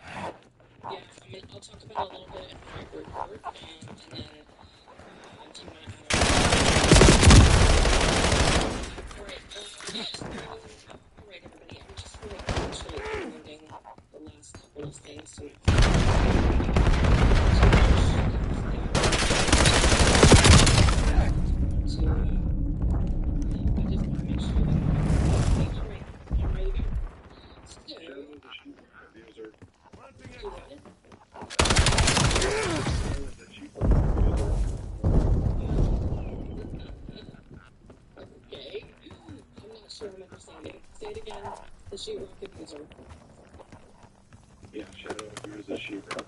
Speaker 1: Yeah, I'll talk about it a little bit in my report, and then, do you want to Alright, everybody, I'm just really actually finding the last couple of things so I just want to make sure that alright, I'm ready to go. So, okay. I'm not sure I'm understanding. Say it again. The sheetrock abuser.
Speaker 3: Yeah, Shadow is a sheetrock.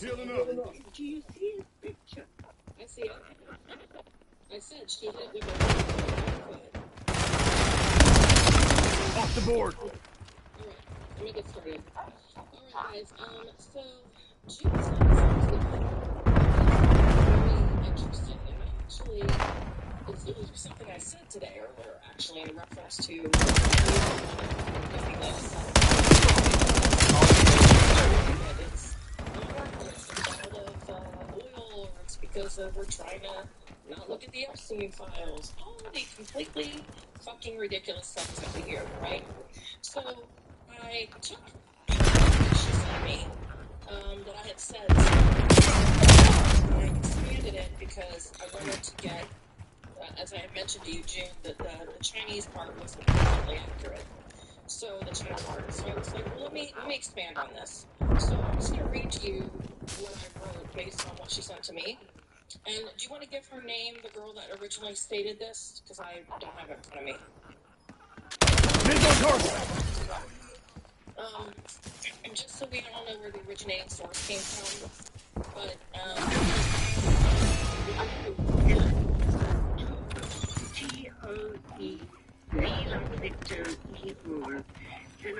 Speaker 5: Healing up.
Speaker 7: Do you see his picture?
Speaker 1: I see it. I said she hit it with a foot.
Speaker 5: Off the board.
Speaker 1: Alright, let me get started. Alright, guys, so, June's not very interesting, and actually, it's something I said today earlier, actually, in reference to oil, or it's because we're trying to not look at the Epstein files. All the completely fucking ridiculous stuff that we hear, right? So, I took what she sent me, that I had said, and I expanded it because I wanted to get, as I had mentioned to you, June, that the Chinese part wasn't completely accurate. So the China part. So I was like, well, let me expand on this. So I'm just going to read to you what I wrote based on what she sent to me. And do you want to give her name, the girl that originally stated this? Because I don't have it in front of me. And just so we all know where the originating source came from, but,
Speaker 7: T-O-E, V like Victor, E-R. And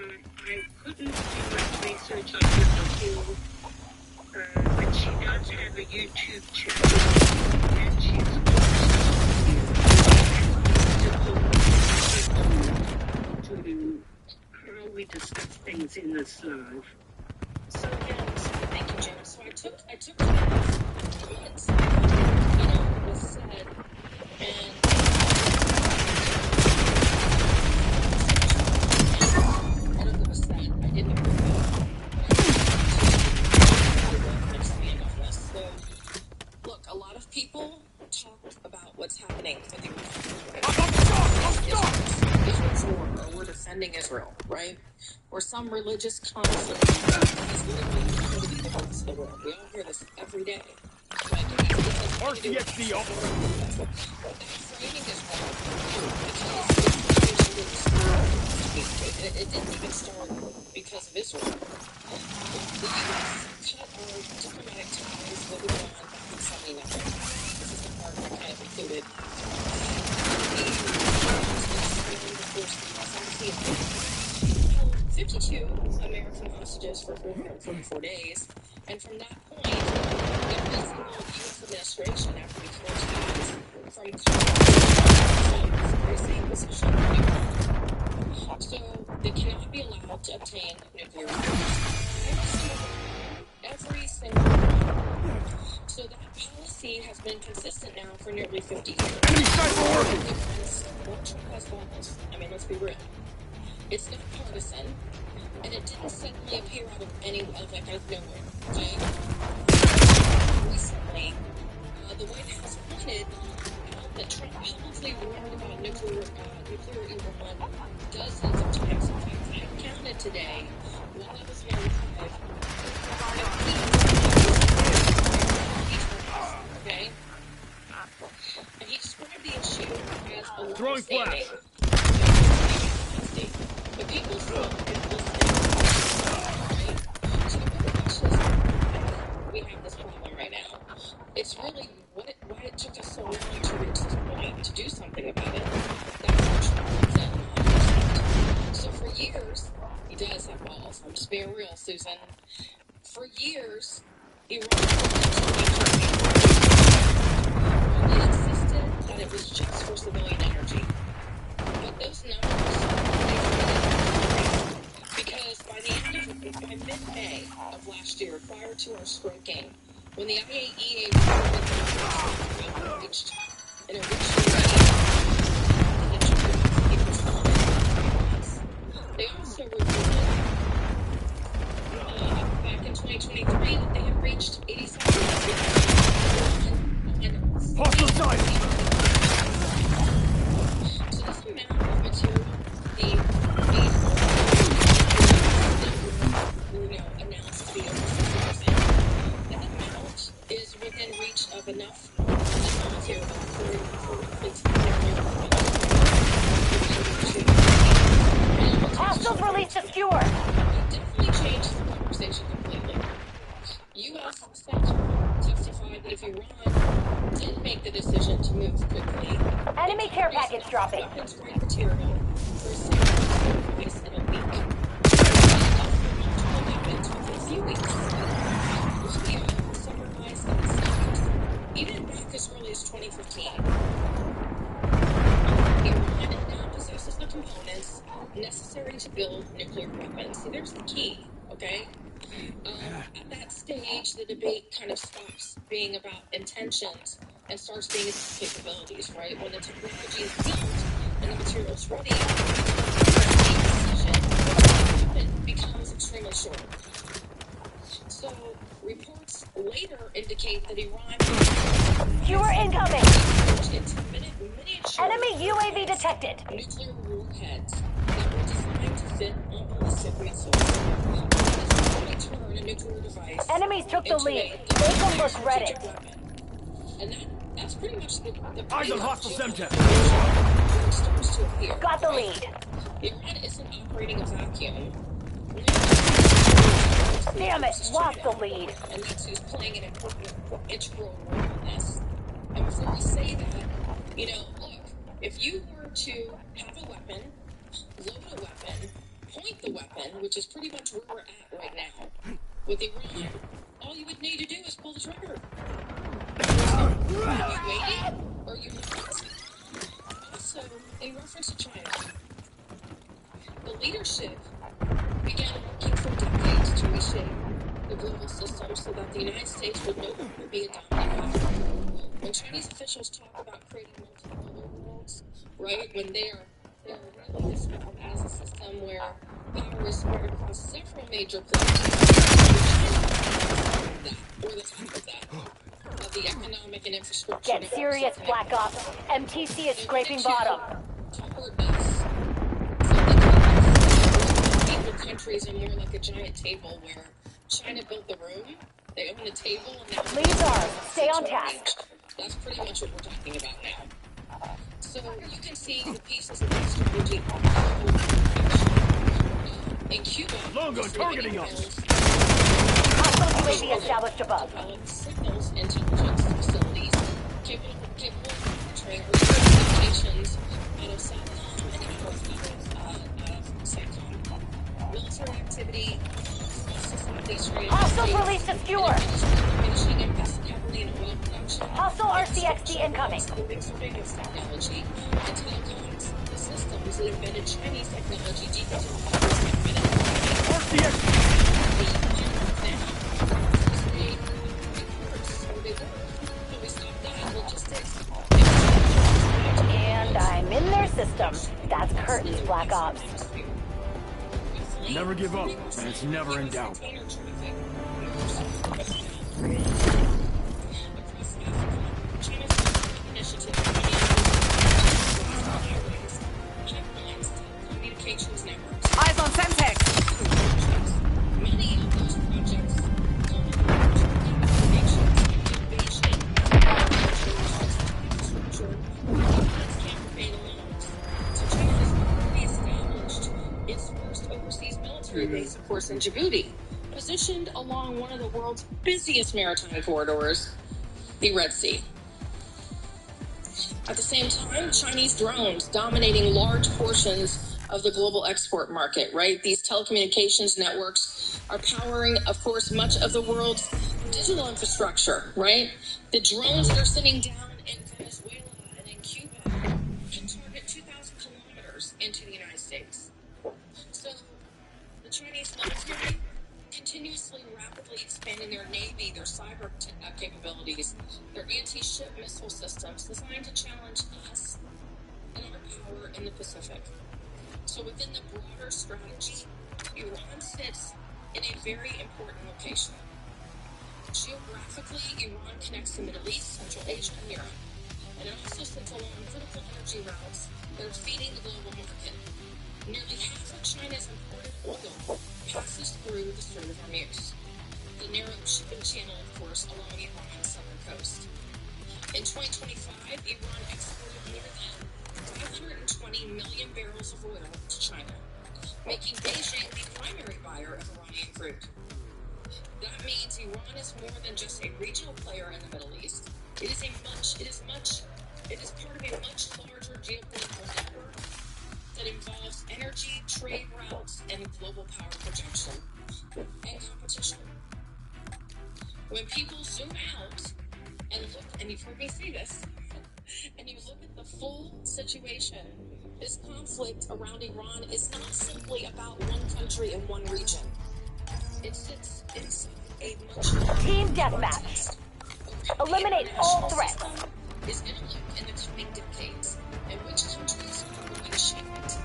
Speaker 7: I couldn't do much research on her until, but she does have a YouTube channel, and she's also to how we discuss things in this live.
Speaker 1: so yeah, so thank you, Jim. So I took what, was said, and none of it was said. I didn't agree with it. But I expand on this. So, look, a lot of people talk about what's happening with Israel's war, or we're defending Israel, right? Or some religious conflict is literally going to be the rest of the world. We all hear this every day.
Speaker 5: RCXD off.
Speaker 1: Framing is wrong because it didn't even start because of Israel. The U.S. cut our diplomatic ties with Iran back in 79. This is the part that kind of included. Held 52 American hostages for 444 days, and from that point, every single U.S. administration, after we closed ties from the same position. So they cannot be allowed to obtain nuclear weapons. Every single one. So that policy NBC has been consistent now for nearly 50 years.
Speaker 5: Enemy sniper working!
Speaker 1: What Trump has balls. I mean, let's be real. It's not partisan, and it didn't suddenly appear out of nowhere. Okay? Recently, the White House pointed out that Trump publicly warned about nuclear Iran dozens of times. In fact, I counted today while I was here live. Okay? And he described the issue as a
Speaker 5: Throwing flash.
Speaker 1: But people still right? So the real question is, we have this problem right now. It's really why it took us so long to reach this point to do something about it. That's what Trump said. So for years, he does have balls. I'm just being real, Susan. For years, Iran insisted that it was just for civilian energy. But those numbers, because by mid-May of last year, prior to our striking, when the IAEA reached an they also reported back in 2023 that they had reached 87%.
Speaker 5: Hostile sight!
Speaker 1: So this amount of material, announced to be over 60%, that amount is within reach of enough material
Speaker 8: Hostiles released a skewer.
Speaker 1: Definitely changed the conversation completely. U.S. testified that if Iran did make the decision to move quickly,
Speaker 8: Enemy care package dropping.
Speaker 1: weapons-grade material for a single device in a week. Weapons within a few weeks. Libya summarized in its even back as early as 2015. Iran now possesses the components necessary to build nuclear weapons. See, there's the key, okay? At that stage, the debate kind of stops being about intentions and starts being about capabilities, right? When the technology is built and the material is ready, the weapon becomes extremely short. So, reports later indicate that Iran
Speaker 8: Skewer incoming.
Speaker 1: miniature
Speaker 8: Enemy UAV detected.
Speaker 1: nuclear warheads that were designed to fit on ballistic missiles. This is turn a nuclear device.
Speaker 8: Enemies took the
Speaker 1: into
Speaker 8: lead.
Speaker 1: a
Speaker 8: Make them look ready.
Speaker 1: strategic weapon. And that's pretty much the
Speaker 5: Eyes on hostile Semtex.
Speaker 1: starts to appear.
Speaker 8: Got the lead.
Speaker 1: Iran isn't operating a vacuum.
Speaker 8: Damn it, lost the lead.
Speaker 1: And that's who's playing an important, integral role in this. And before we say that, look, if you were to have a weapon, load a weapon, point the weapon, which is pretty much where we're at right now, with Iran, all you would need to do is pull the trigger. Are you waiting, or are you not? Also, in reference to China, the leadership began working for decades to reshape the global system so that the United States would no longer be a dominant power. When Chinese officials talk about creating multipolar worlds, right, when they're really described as a system where power is spread across several major players, or the top of that, of the economic and infrastructure.
Speaker 8: Get serious, Black Ops. MTC is scraping bottom.
Speaker 1: Countries are more like a giant table where China built the room, they own the table, and now
Speaker 8: Leads are. Stay on task.
Speaker 1: That's pretty much what we're talking about now. So you can see the pieces of that strategy in Cuba.
Speaker 5: Longo targeting us.
Speaker 8: Hostile UAV established above.
Speaker 1: Signals intelligence facilities capable of portraying communications out of Satcom and out of SATCOM. Military activity.
Speaker 8: Hostiles released a skewer. Hostile RCXD incoming.
Speaker 1: Technology and telecoms systems that embedded Chinese technology deep into
Speaker 8: Black Ops.
Speaker 5: Never give up, and it's never in doubt.
Speaker 1: Communications networks.
Speaker 6: Eyes on Semtex.
Speaker 1: Many of those projects its first overseas military base, of course, in Djibouti, positioned along one of the world's busiest maritime corridors, the Red Sea. At the same time, Chinese drones dominating large portions of the global export market, right? These telecommunications networks are powering, of course, much of the world's digital infrastructure, right? The drones that are sitting down in Venezuela and in Cuba can target 2,000 kilometers into the United States. So the Chinese military continuously rapidly expanding their navy, their cyber capabilities, their anti-ship missile systems designed to challenge us and our power in the Pacific. So within the broader strategy, Iran sits in a very important location. Geographically, Iran connects the Middle East, Central Asia, and Europe. And it also sits along critical energy routes that are feeding the global market. Nearly half of China's imported oil passes through the Strait of Hormuz, the narrow shipping channel, of course, along Iran's southern coast. In 2025, Iran exported more than 520 million barrels of oil to China, making Beijing the primary buyer of Iranian crude. That means Iran is more than just a regional player in the Middle East. It is part of a much larger geopolitical network that involves energy, trade routes, and global power projection and competition. When people zoom out and look, and you've heard me say this, and you look at the full situation, this conflict around Iran is not simply about one country and one region. It sits inside a much larger
Speaker 8: Team deathmatch. Eliminate all threats.
Speaker 1: Is going to look in the coming decades, and which countries are going to shape it.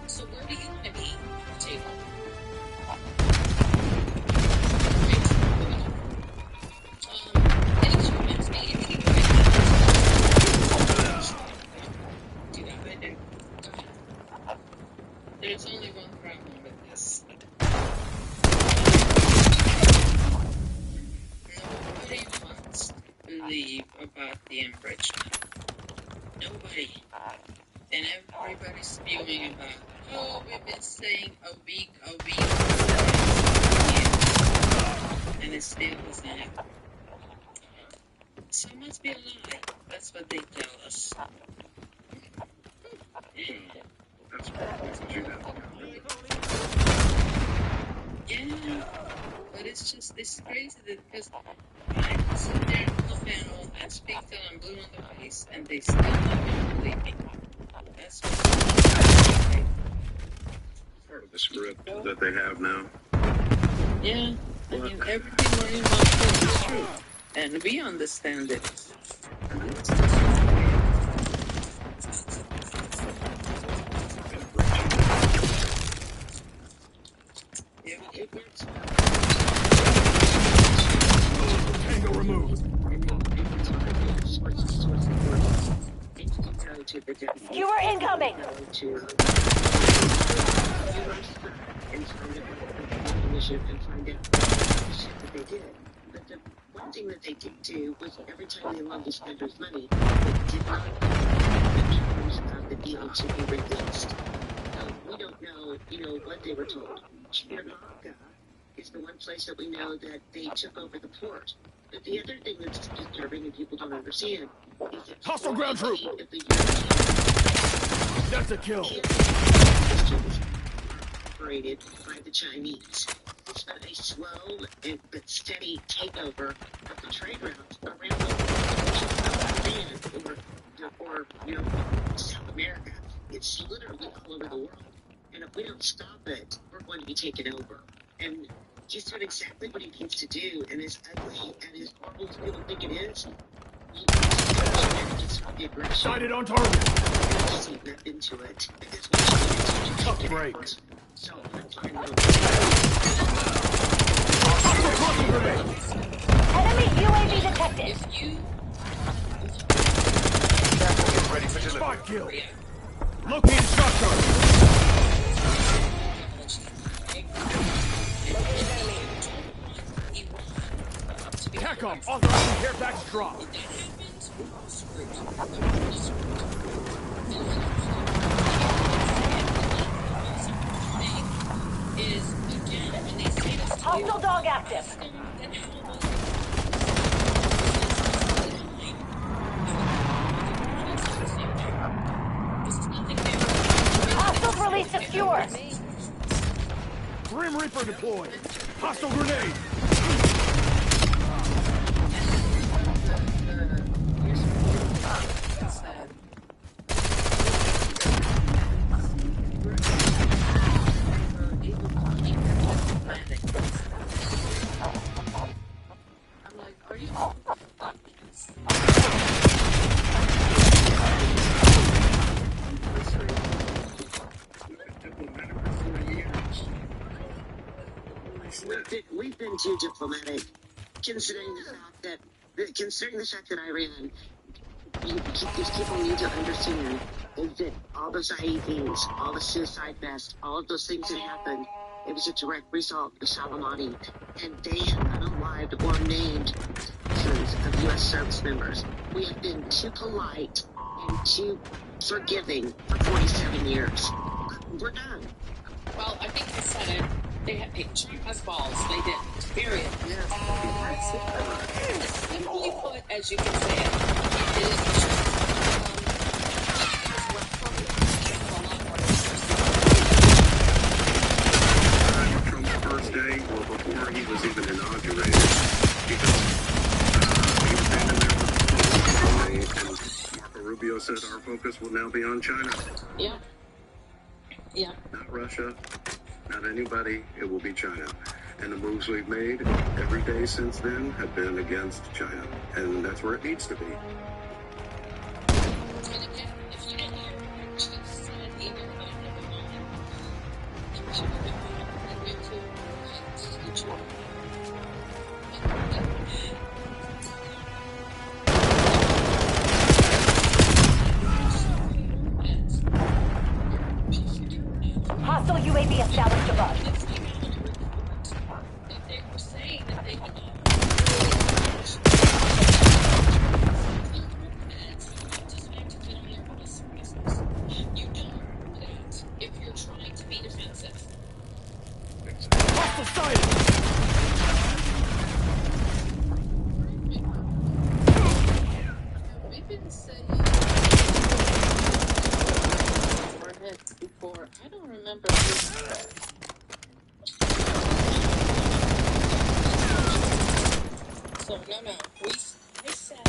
Speaker 1: So where do you want to be at the table? Any comments? Maybe go ahead. Do that. I do. Go ahead. There's only one problem with this. Nobody wants to believe about the enrichment. Nobody. And everybody's spewing about, oh, we've been saying a week. And it still doesn't happen. So it must be a lie. That's what they tell us.
Speaker 3: That's what you have.
Speaker 1: Yeah. But it's crazy because I sit there and look down and speak till I'm blue in the face, and they still don't believe me. That's what's
Speaker 3: Part of the script that they have now.
Speaker 1: yeah. I mean, everything we're involved is true, and we understand it. Yeah, it works.
Speaker 5: Tango removed.
Speaker 8: Skewer incoming.
Speaker 7: And find out the shit that they did. But the one thing that they did do was every time they loved to spend their money, they did not in terms of the deal to be released. We don't know, what they were told. Chernaka is the one place that we know that they took over the port. But the other thing that's disturbing and people don't understand is that
Speaker 5: Hostile ground troop. That's a kill.
Speaker 7: Operated by the Chinese. It's been a slow but steady takeover of the trade routes around the world, or South America. It's literally all over the world. And if we don't stop it, we're going to be taken over. And he's done exactly what he needs to do. And as ugly and as horrible as people think it is, he
Speaker 5: Sighted on target.
Speaker 7: see that into it. Because
Speaker 5: Break.
Speaker 7: So I'm fine with
Speaker 8: Enemy UAV detected.
Speaker 1: If you
Speaker 9: Careful, get ready for delivery.
Speaker 5: Spot kill. Located shot charge. TACOM, authorizing care package drop.
Speaker 1: is again when they say this to you,
Speaker 8: Hostile dog active. Hostiles release secure.
Speaker 5: Grim Reaper deployed. Hostile grenade.
Speaker 1: I'm like, are you?
Speaker 7: We've been too diplomatic, considering the fact that Iran. These people need to understand is that all those IEDs, all the suicide vests, all of those things that happened, it was a direct result of Soleimani, and they have unalived or named thousands of U.S. service members. We have been too polite and too forgiving for 47 years. We're done.
Speaker 1: Well, I think you said it. Trump has balls. They did. Period. Simply put, as you can say it, it is the truth.
Speaker 3: Trump's first day, or before he was even inaugurated, because he was standing there with and Marco Rubio said our focus will now be on China.
Speaker 1: Yeah. Yeah.
Speaker 3: Not Russia, not anybody, it will be China. And the moves we've made every day since then have been against China. And that's where it needs to be.
Speaker 1: And again, if you didn't hear what I just said, either that or the moment, if you were and went to the Jordan.
Speaker 8: Hostile UAV established above.
Speaker 1: They were saying that they would not. You don't do that if you're trying to be defensive.
Speaker 5: Hostile sighted.
Speaker 1: We've been saying our heads before. I don't remember this. So no. I said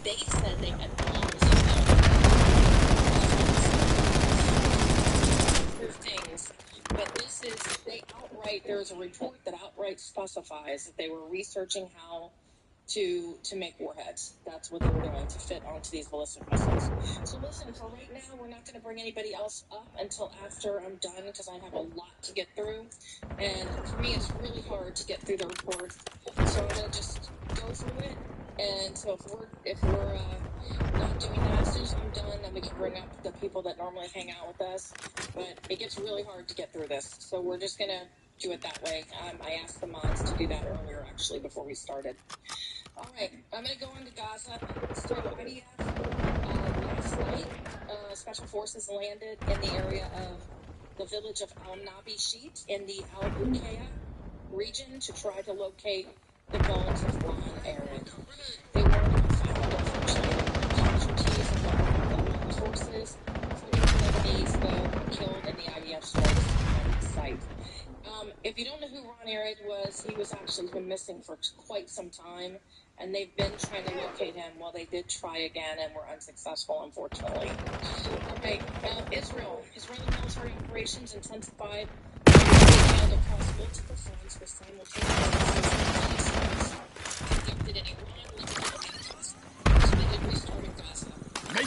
Speaker 1: they said they had bombs things, but this is there's a report that outright specifies that they were researching how to make warheads. That's what they were doing to fit onto these ballistic missiles. So listen, for right now, we're not going to bring anybody else up until after I'm done because I have a lot to get through. And for me, it's really hard to get through the report. So I'm going to just go through it. And so if we're not doing that, as soon as I'm done, then we can bring up the people that normally hang out with us. But it gets really hard to get through this. So we're just going to do it that way. I asked the mods to do that earlier, actually, before we started. All right, I'm going to go into Gaza. So IDF, last night, Special Forces landed in the area of the village of Al-Nabi Sheet in the Al-Buqayya region to try to locate the bones of Ron Eric. They were found, unfortunately, casualties of the forces, including enemies, though, killed in the IDF strikes on the site. If you don't know who Ron Eric was, he was actually been missing for quite some time, and they've been trying to locate him. Well, they did try again and were unsuccessful, unfortunately. All right, Israeli military operations intensified across multiple fronts with simultaneous conducted in Iran, Lebanon, and Gaza. So they did restart in Gaza.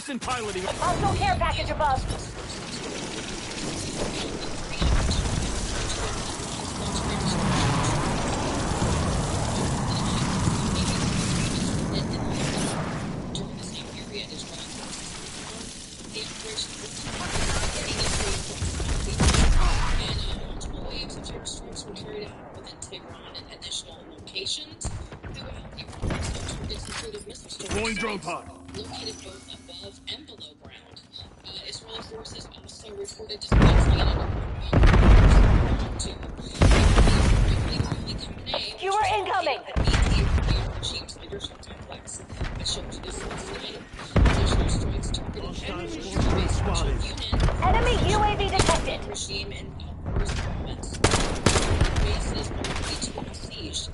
Speaker 5: Listen, piloting.
Speaker 8: Hostile care package above.
Speaker 1: During the same period as well. The operation and multiple waves of airstrikes were carried out within Tehran and additional locations throughout Iran. Targets included missile
Speaker 5: Deploying drone
Speaker 1: strikes
Speaker 5: pod.
Speaker 1: located both above and below ground. Israeli forces also reported dismantling an underground to
Speaker 8: Fewer incoming.
Speaker 1: regime's leadership complex. I showed you this last night. Additional strikes targeted
Speaker 8: Enemy UAV detected.
Speaker 1: regime in Al-Quds province. Bases are each besieged.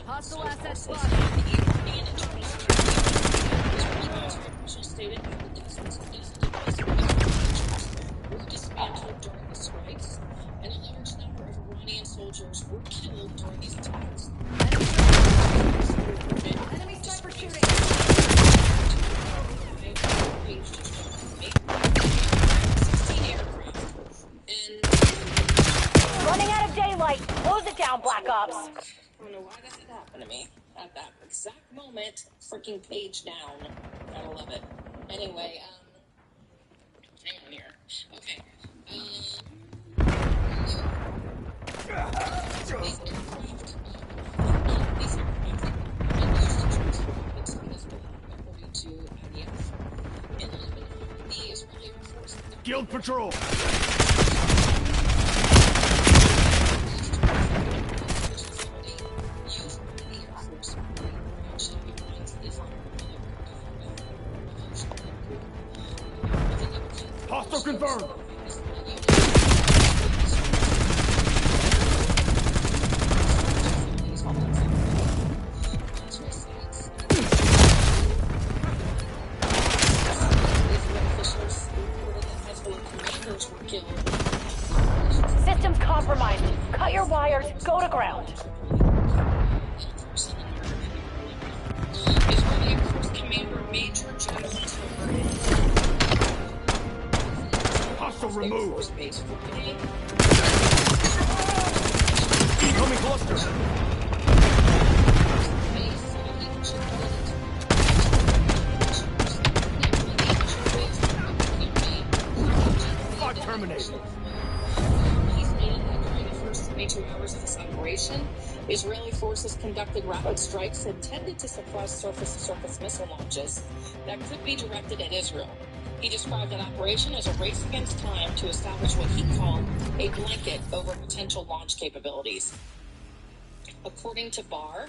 Speaker 8: Hostile assets
Speaker 1: The
Speaker 8: spotted.
Speaker 1: Iranian internal security officials stated that the dozens of were dismantled during the strikes, and a large number of Iranian soldiers were killed during these attacks.
Speaker 8: Enemy sniper shooting.
Speaker 1: 16 aircraft. And
Speaker 8: Running out of daylight. Close it down, Black Ops.
Speaker 1: I don't know why that had happened to me at that exact moment. Freaking page down. Gotta love it. Anyway, hang on here. Okay. These aircraft have been used to transfer weapons to Hezbollah, according to IDF. In Lebanon, the Israeli Air Force
Speaker 5: Guild patrol. Hostile confirmed.
Speaker 8: Systems compromised. Cut your wires. Go to ground.
Speaker 1: Israeli Air Force Commander Major General
Speaker 5: Hostile removed.
Speaker 1: Base Friday.
Speaker 5: Incoming cluster. Fought terminated.
Speaker 1: He stated that during the first 22 hours of this operation, Israeli forces conducted rapid strikes intended to suppress surface-to-surface missile launches that could be directed at Israel. He described that operation as a race against time to establish what he called a blanket over potential launch capabilities. According to Barr,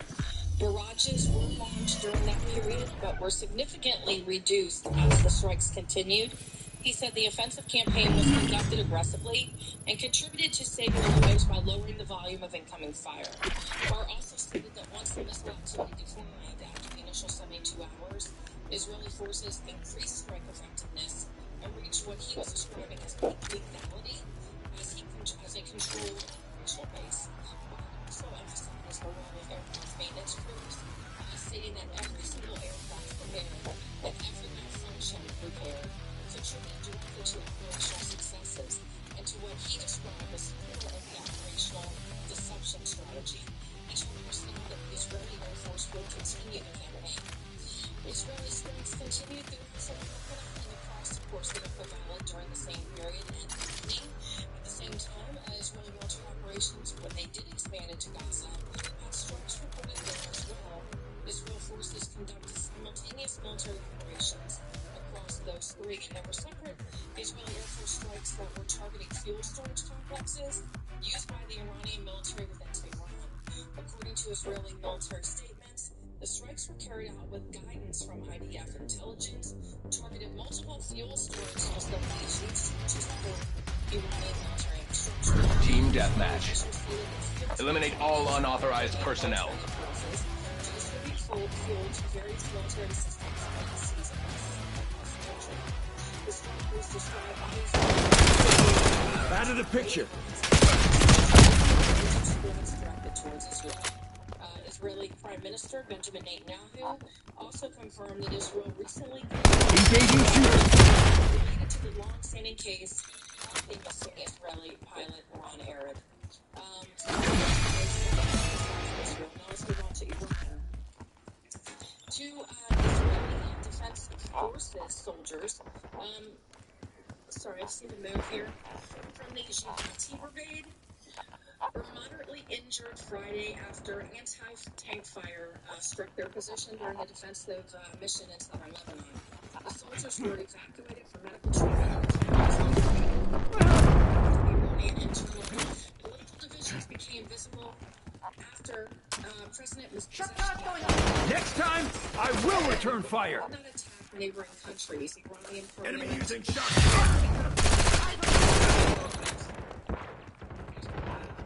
Speaker 1: barrages were launched during that period, but were significantly reduced as the strikes continued. He said the offensive campaign was conducted aggressively and contributed to saving lives by lowering the volume of incoming fire. Barr also stated that once the missile activity declined after the initial 72 hours, Israeli forces increased strike effectiveness and reached what he was describing as peak lethality as they controlled the operational base. Barr also emphasized the role of aircraft maintenance crews, stating that every single aircraft repaired and every malfunction repaired contributed directly to operational successes and to what he described as core of the operational deception strategy. He told Personal that the Israeli Air Force will continue the campaign. Israeli strikes continued through Lebanon and across the course of the Valley during the same period and evening. At the same time, Israeli military operations, when they did expand into Gaza, had strikes reported there as well. Israel forces conducted simultaneous military operations across those three, and there were separate Israeli Air Force strikes that were targeting fuel storage complexes used by the Iranian military within Tehran. According to Israeli military statements, the strikes were carried out with guidance from IDF intelligence, targeted multiple fuel storage facilities used to support Iranian military infrastructure.
Speaker 2: Team deathmatch. Eliminate all unauthorized personnel.
Speaker 1: Fuel to various military systems and agencies across the country. The strike was described as
Speaker 5: Out of the picture.
Speaker 1: directed towards Israel. Israeli Prime Minister Benjamin Netanyahu also confirmed that Israel recently
Speaker 5: Engaging shooter.
Speaker 1: related to the long-standing case of the missing Israeli pilot Ron Arad. Israel. Now let's move on to Iran. Two Israeli Defense Forces soldiers, sorry, I see the move here, from the Jihadi Brigade were moderately injured Friday after anti-tank fire struck their position during a defensive mission in southern Lebanon. The soldiers were evacuated for medical treatment. Iranian internal political divisions became visible after President Mossadegh
Speaker 5: Next time, I will return fire.
Speaker 1: not attack neighboring countries. Iranian
Speaker 5: Enemy
Speaker 1: parliament
Speaker 5: using shotgun.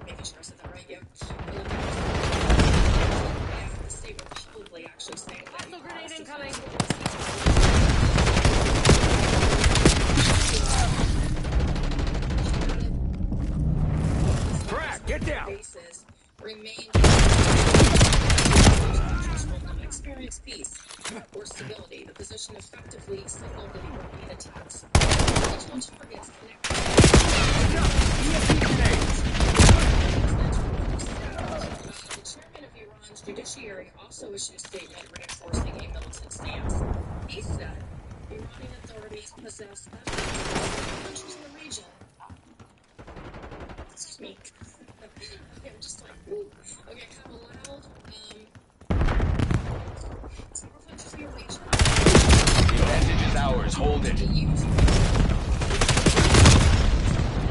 Speaker 1: making sure I said that right, yeah. The state will publicly actually say that.
Speaker 6: Hostile grenade incoming.
Speaker 5: Crack, get down.
Speaker 1: Bases remain will not experience peace or stability. The position effectively signaled that Iranian attacks regional targets connected. The chairman of Iran's judiciary also issued a statement reinforcing a militant stance. He said Iranian authorities possess countries in the region. Excuse me. Okay, I'm just like, ooh. Okay, have allowed, several countries in the region
Speaker 2: The advantage is ours. Hold it.
Speaker 1: to use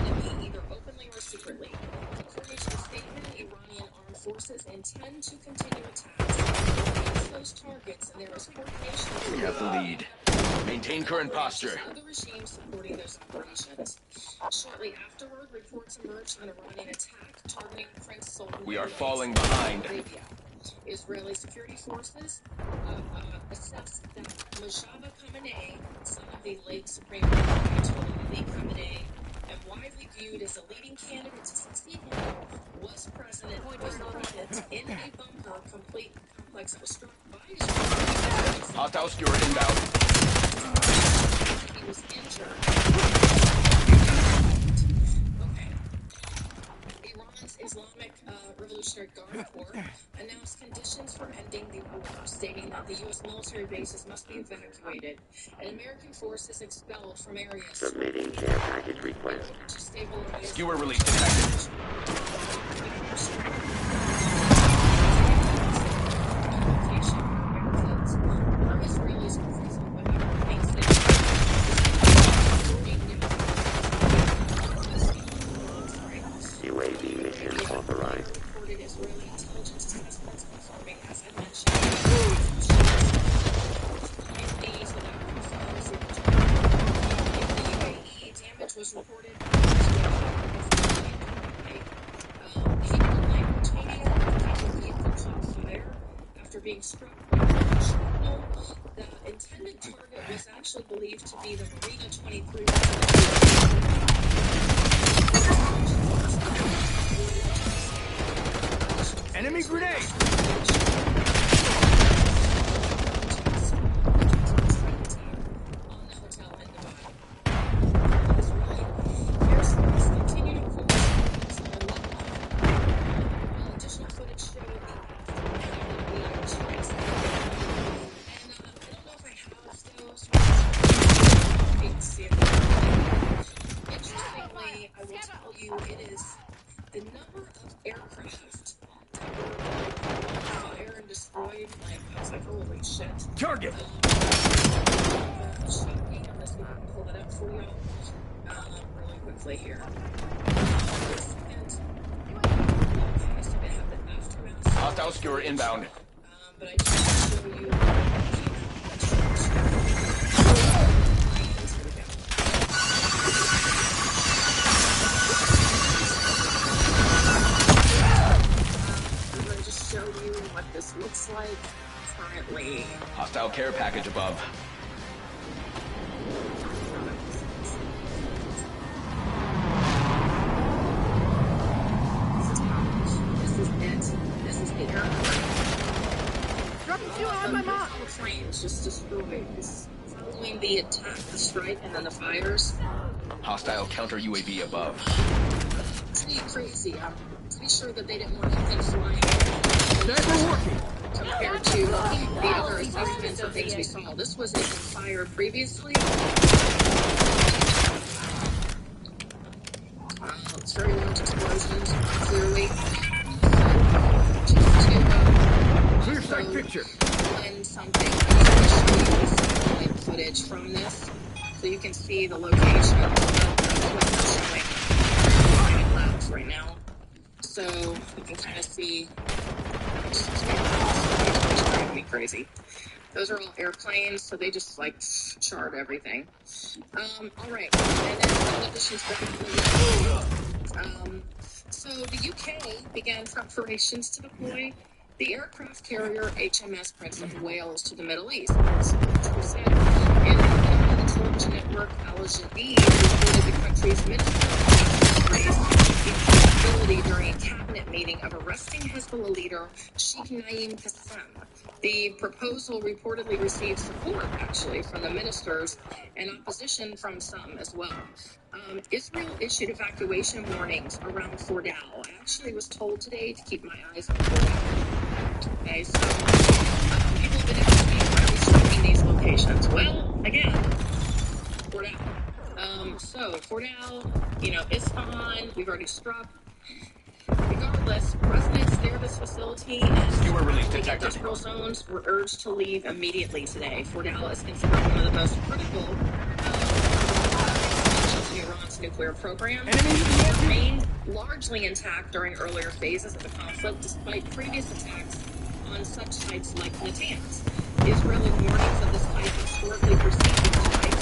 Speaker 1: enemy either openly or secretly. According to the statement, Iranian armed forces intend to continue attacks against those targets, and there is coordination.
Speaker 2: We have the lead. Maintain current posture.
Speaker 1: Other regimes supporting those operations. Shortly afterward, reports emerged on an Iranian attack targeting Prince Sultan.
Speaker 2: We are falling behind.
Speaker 1: Arabia. Israeli security forces assessed that Mojtaba Khamenei, son of the late Supreme Court Ayatollah Ali Khamenei, and widely viewed as a leading candidate to succeed him, was present in a bunker complex that was struck by Israel.
Speaker 2: Hostile skewer inbound.
Speaker 1: He was injured. Okay. Iran's Islamic Revolutionary Guard Corps announced conditions for ending the war, stating that the U.S. military bases must be evacuated and American forces expelled from areas.
Speaker 3: Submitting care package request.
Speaker 1: To stabilize.
Speaker 2: Skewer release detected.
Speaker 3: UAV mission authorized.
Speaker 1: Reported Israeli intelligence assessments confirming, as I mentioned, days without confirming the UAE damage was reported. After being struck by a shrapnel, the intended target was actually believed to be the Marina 23.
Speaker 5: Enemy grenade.
Speaker 1: On the hotel in Dubai. Israeli airspace continued to cool while additional footage showed the airstrikes. And I don't know if I have those. Interestingly, I will tell you it is the number of aircraft that were fired and destroyed. Like, I was like, holy shit.
Speaker 5: Target.
Speaker 1: Shocking. I'm just going to pull that up for y'all really quickly here. Second. Okay, so I have the aftermath.
Speaker 2: Hostile skewer inbound.
Speaker 1: But I just want to show you. I'm going to just show you what this looks like currently.
Speaker 2: Hostile care package above.
Speaker 1: This is it. This is the aircraft. was just destroyed. Following the attack, the strike, and then the fires.
Speaker 2: Hostile counter UAV above.
Speaker 1: Pretty crazy. I'm pretty sure that they didn't want anything flying
Speaker 5: Sniper working.
Speaker 1: compared to the other assessments of things we saw. This wasn't even fired previously. It's very large explosions, clearly. Just to
Speaker 5: Clear sight picture.
Speaker 1: and something. I'm going to show you the satellite footage from this so you can see the location of what's showing in labs right now. So you can kind of see. It's driving me crazy. Those are all airplanes, so they just like chart everything. All right, and then in addition to that, so the UK began preparations to deploy the aircraft carrier HMS Prince of Wales to the Middle East. As we said, and the intelligence network Al Jazeera reported the country's Minister of raised the possibility during a cabinet meeting of arresting Hezbollah leader Sheikh Naim Qassem. The proposal reportedly received support, actually, from the ministers and opposition from some as well. Israel issued evacuation warnings around Fordal. I actually was told today to keep my eyes on Fordal. Okay, so people have been asking me, why are we striking these locations? Well, again, Fordal. So Fordal, Isfahan, we've already struck. Regardless, residents near this facility and industrial zones were urged to leave immediately today. Fordal is considered one of the most critical of Iran's nuclear program. It remained largely intact during earlier phases of the conflict, despite previous attacks on such sites like Natanz. Israeli warnings of this type historically preceded twice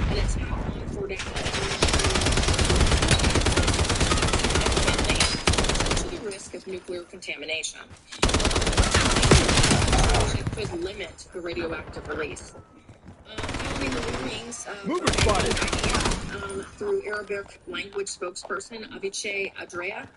Speaker 1: an attack on Fordal. Risk of nuclear contamination. It could limit the radioactive release. Following the warnings through Arabic language spokesperson Avichai Adrea,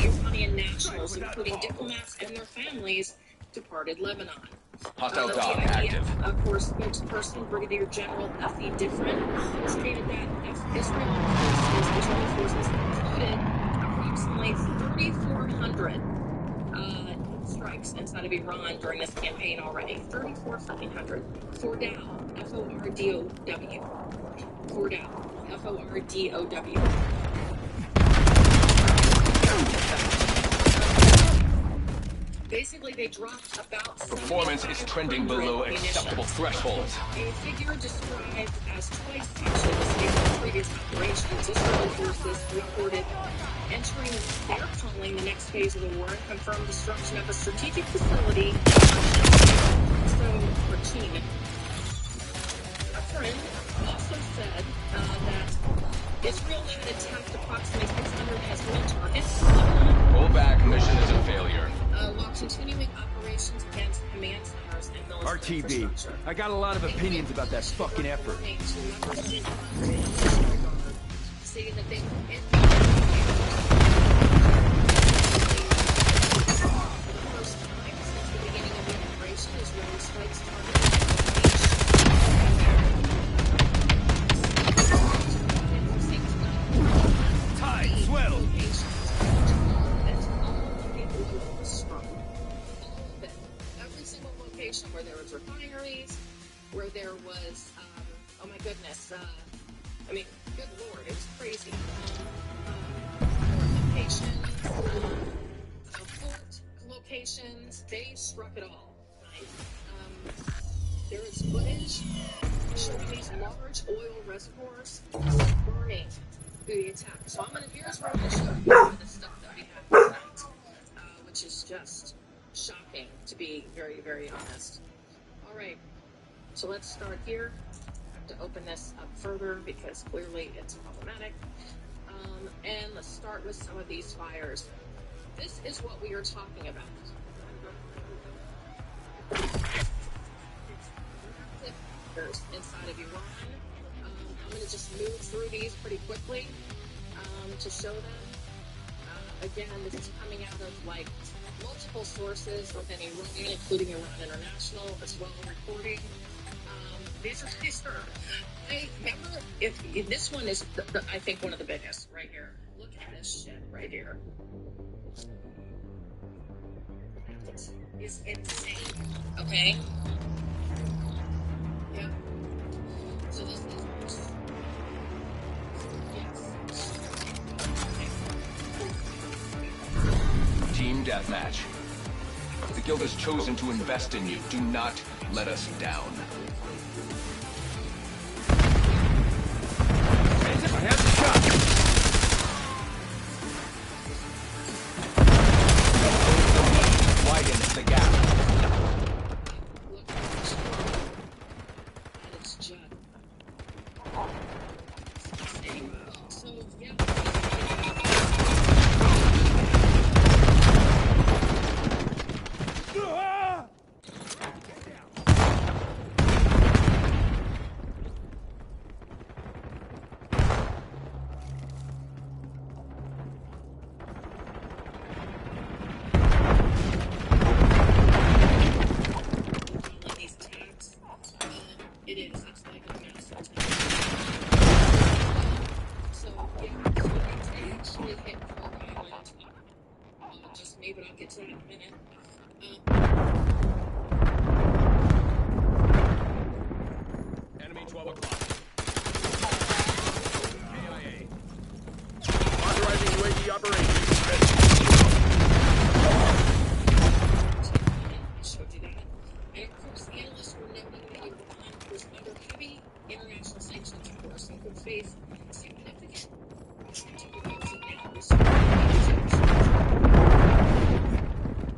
Speaker 1: Iranian nationals, including diplomats and their families, departed Lebanon.
Speaker 2: Hostile dog active.
Speaker 1: Of course, spokesperson Brigadier General Effie Diffrin stated that Israeli forces included approximately 3,400 strikes inside of Iran during this campaign already. 3,400. Fordal, F-O-R-D-O-W. Fordal, F-O-R-D-O-W. Basically, they dropped about...
Speaker 2: Performance is trending below acceptable thresholds.
Speaker 1: A figure described as twice actually the state of previous operations. Israeli forces reported entering they're calling the next phase of the war and confirmed destruction of a strategic facility. So, Rakhine. A friend also said that Israel had attacked approximately 600 Hezbollah targets.
Speaker 2: Pull back, mission is a failure.
Speaker 1: While continuing operations against command centers and military
Speaker 5: RTB, I got a lot of opinions about that fucking effort.
Speaker 1: Stating that they for the first time since the beginning of the operation, Israeli strikes
Speaker 5: Tide, swell.
Speaker 1: Every single location where there was refineries, where there was, oh my goodness, I mean, good lord, it was crazy. Port locations, they struck it all. Right? There is footage showing these large oil reservoirs burning through the attack. So here's where I'm going to show you the stuff that we have tonight, which is just shocking, to be very, very honest. All right, so let's start here. I have to open this up further because clearly it's problematic. And let's start with some of these fires. This is what we are talking about. Inside of Iran. I'm going to just move through these pretty quickly to show them. Again, this is coming out of like multiple sources within Iran, including Iran International, as well reporting. These are. I remember if this one is, I think, one of the biggest right here. Look at this shit right here. This is insane. Okay. Yeah. So this is. Yes.
Speaker 2: Team deathmatch. The guild has chosen to invest in you. Do not let us down.
Speaker 5: I have the shot.
Speaker 2: Widens the gap.
Speaker 1: It's Judd. So, yeah. These tags, it is. It's like a massive tag. So, yeah, so they actually hit Pearl Island. Just me, but I'll get to that in a minute.
Speaker 5: Enemy 12 o'clock. KIA. Authorizing UAV operation.
Speaker 1: I showed you that. And of course, analysts were noting that Iran was under heavy international sanctions, of course, and could face significant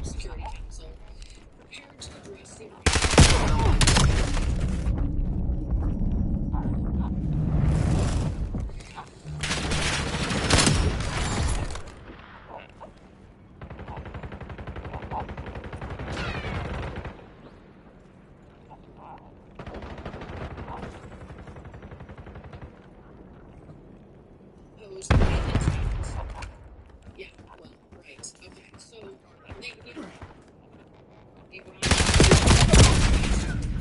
Speaker 1: Security Council prepared to address the proposed attacks. Yeah, well, right. Okay, so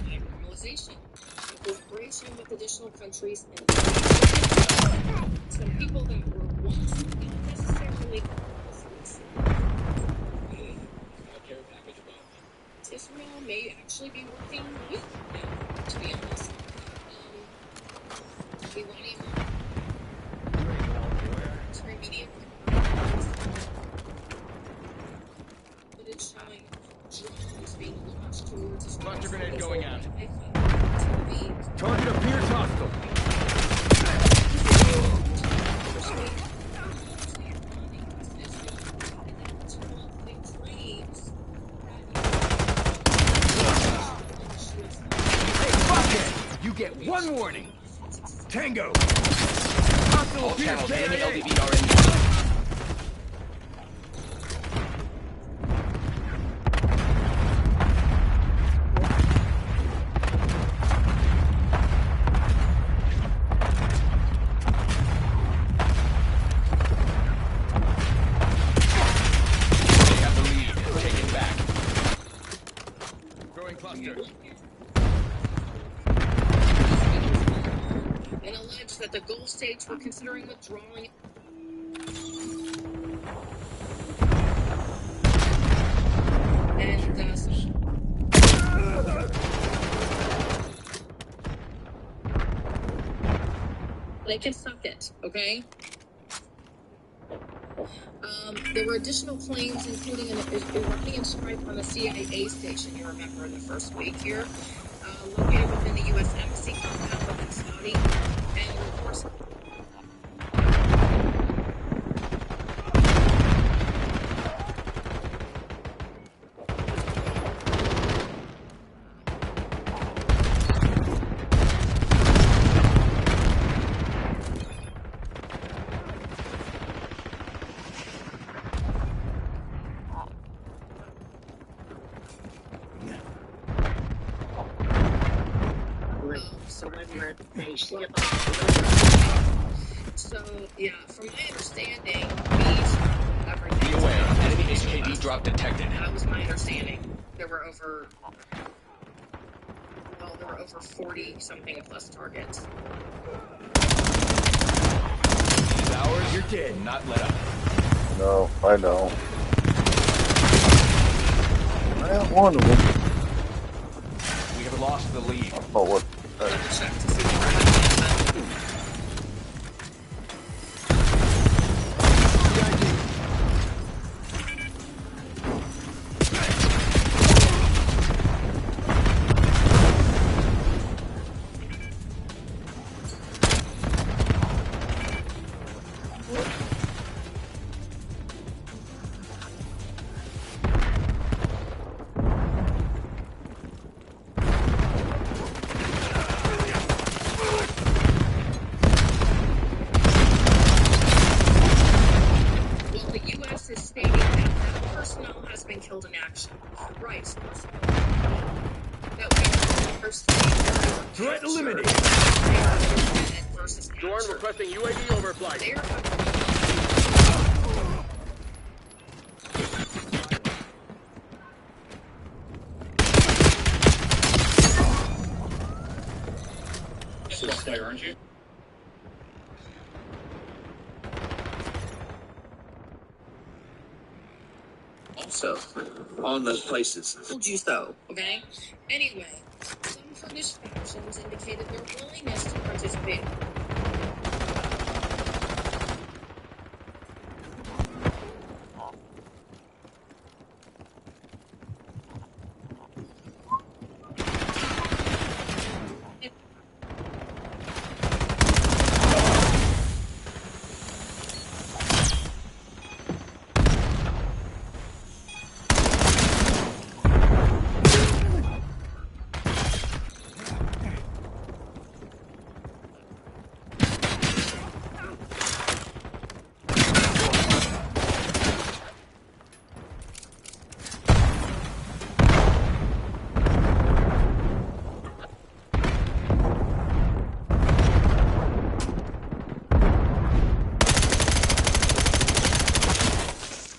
Speaker 1: normalization, cooperation with additional countries, and some people that were once not necessarily Israel may actually be working with them, to be honest. Iranian media footage showing drones being launched towards
Speaker 5: Cluster grenade going out.
Speaker 1: TV.
Speaker 5: Target appears hostile. Hey, fuckhead! You get one warning. Tango. Hostile
Speaker 2: All
Speaker 5: appears
Speaker 2: channels, enemy
Speaker 5: KIA.
Speaker 2: LDV are in. They have the lead. Take it back.
Speaker 5: Throwing cluster.
Speaker 1: And alleged that the Gulf states were considering withdrawing. And they can suck it, okay? There were additional claims, including an Iranian strike on the CIA station, you remember, in the first week here, located within the U.S. Embassy compound within Saudi. And, of course, So, yeah, from my understanding, these everything.
Speaker 2: Be aware, enemy HKD drop detected.
Speaker 1: That was my understanding. There were over 40 something plus targets.
Speaker 2: It is ours, you're dead. Not let up.
Speaker 10: No, I know. I am one of them.
Speaker 2: We have lost the lead.
Speaker 10: Oh, what?
Speaker 1: Double check to see where I'm at. Killed in action. Right.
Speaker 5: Threat eliminated.
Speaker 4: Dorn requesting UAV overflight.
Speaker 11: Fire, aren't you?
Speaker 1: Also, on those places. Told you so, okay? Anyway, some Kurdish factions indicated their willingness to participate.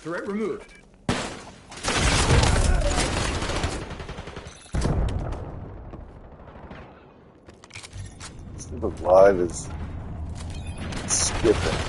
Speaker 5: Threat removed.
Speaker 10: The live is skipping.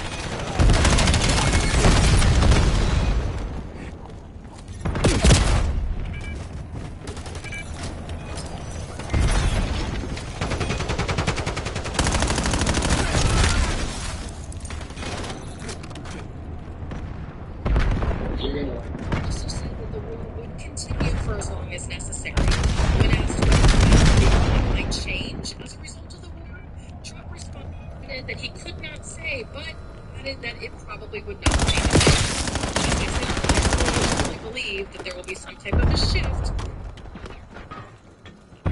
Speaker 1: Also said that the war would continue for as long as necessary. When asked whether the economy might change as a result of the war, Trump responded that he could not say, but added that it probably would not change. As I said, I really believe that there will be some type of a shift. He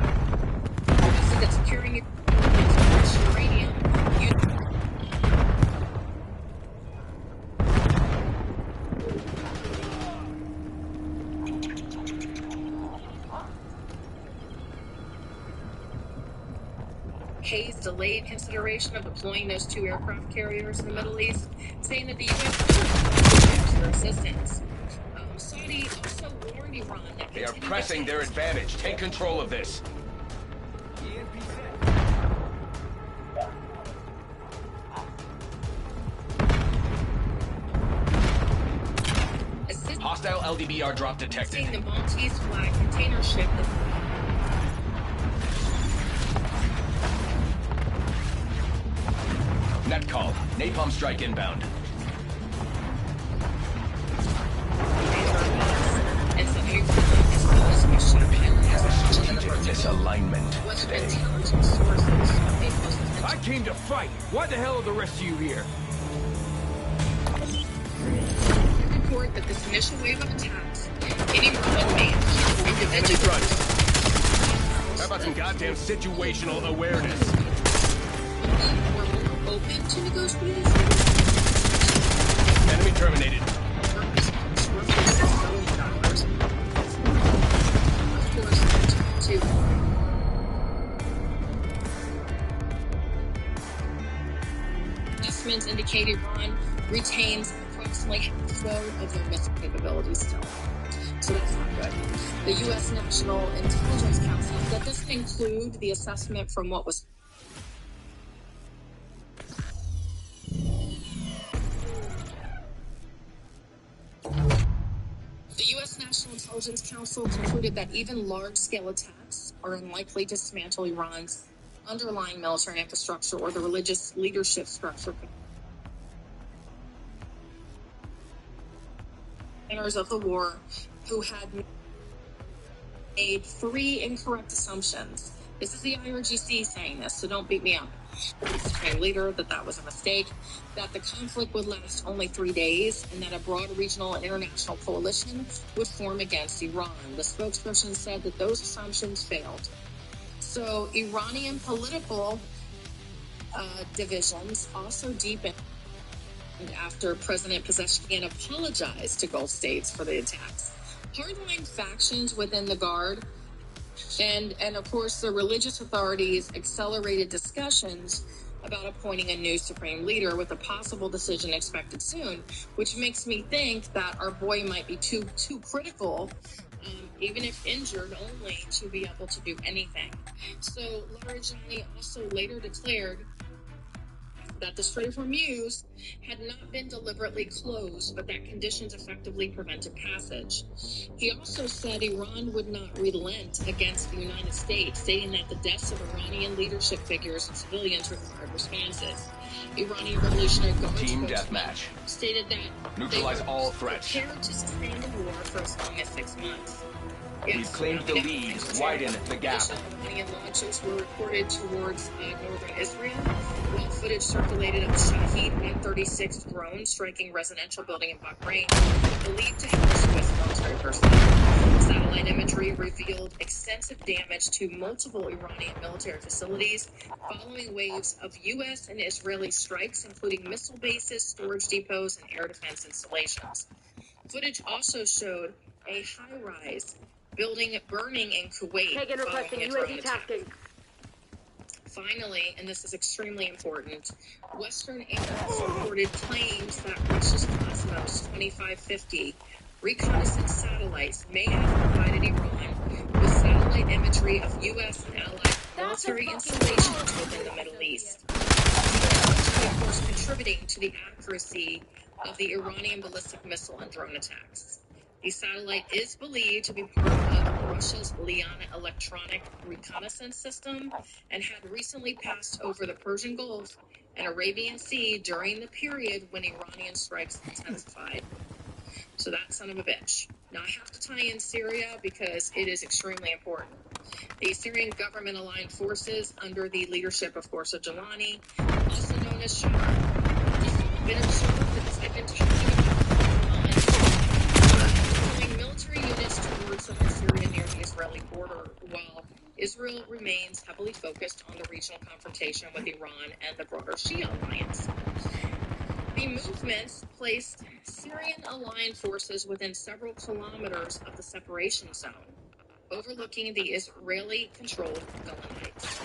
Speaker 1: said that securing uranium Hayes delayed consideration of deploying those 2 aircraft carriers in the Middle East, saying that the U.S. their assistance. Saudi also warned Iran that
Speaker 2: They are pressing their advantage. Take control of this. Hostile LDBR drop detected.
Speaker 1: Seeing the Maltese flag container ship.
Speaker 2: Net call. Napalm strike inbound. Strategic misalignment today.
Speaker 5: I came to fight. Why the hell are the rest of you here?
Speaker 1: Report that this initial wave of attacks, any unmanned individuals.
Speaker 2: How about some goddamn situational awareness?
Speaker 1: We're more open to negotiations.
Speaker 2: Enemy terminated.
Speaker 1: Estimates indicate Iran retains approximately half or so of their missile capabilities still. So that's not good. The U.S. National Intelligence Council, that doesn't include the assessment from what was The U.S. National Intelligence Council concluded that even large-scale attacks are unlikely to dismantle Iran's underlying military infrastructure or the religious leadership structure. Planners of the war who had made 3 incorrect assumptions. This is the IRGC saying this, so don't beat me up. The Supreme Leader that was a mistake, that the conflict would last only 3 days, and that a broad regional and international coalition would form against Iran. The spokesperson said that those assumptions failed. So Iranian political divisions also deepened after President Pezeshkian apologized to Gulf states for the attacks. Hardline factions within the Guard and of course the religious authorities accelerated discussions about appointing a new supreme leader with a possible decision expected soon, which makes me think that our boy might be too critical, even if injured, only to be able to do anything. So Larijani also later declared that the Strait of Hormuz had not been deliberately closed, but that conditions effectively prevented passage. He also said Iran would not relent against the United States, stating that the deaths of Iranian leadership figures and civilians required responses. Iranian Revolutionary Guard
Speaker 2: Team deathmatch.
Speaker 1: Stated that
Speaker 2: neutralize all threats.
Speaker 1: Prepared to sustain the war for as long as 6 months.
Speaker 2: We've claimed the lead. Widen the gap.
Speaker 1: Iranian launches were reported towards northern Israel, while footage circulated of the Shahed 136 drone striking residential building in Bahrain, believed to have U.S. military personnel. Satellite imagery revealed extensive damage to multiple Iranian military facilities following waves of U.S. and Israeli strikes, including missile bases, storage depots, and air defense installations. Footage also showed a high-rise building burning in Kuwait following a drone attack. Finally, and this is extremely important, Western analysts reported claims that Russia's Cosmos 2550 reconnaissance satellites may have provided Iran with satellite imagery of U.S. and allied military installations within the Middle East. Of course, contributing to the accuracy of the Iranian ballistic missile and drone attacks. The satellite is believed to be part of Russia's Liana electronic reconnaissance system and had recently passed over the Persian Gulf and Arabian Sea during the period when Iranian strikes intensified. So that son of a bitch. Now I have to tie in Syria because it is extremely important. The Syrian government-aligned forces under the leadership, of course, of Jalani, also known as Shah, have been observed as I've been talking about military units towards southern Syria near the Israeli border, while Israel remains heavily focused on the regional confrontation with Iran and the broader Shia alliance. The movements placed Syrian-aligned forces within several kilometers of the separation zone, overlooking the Israeli-controlled Golan Heights.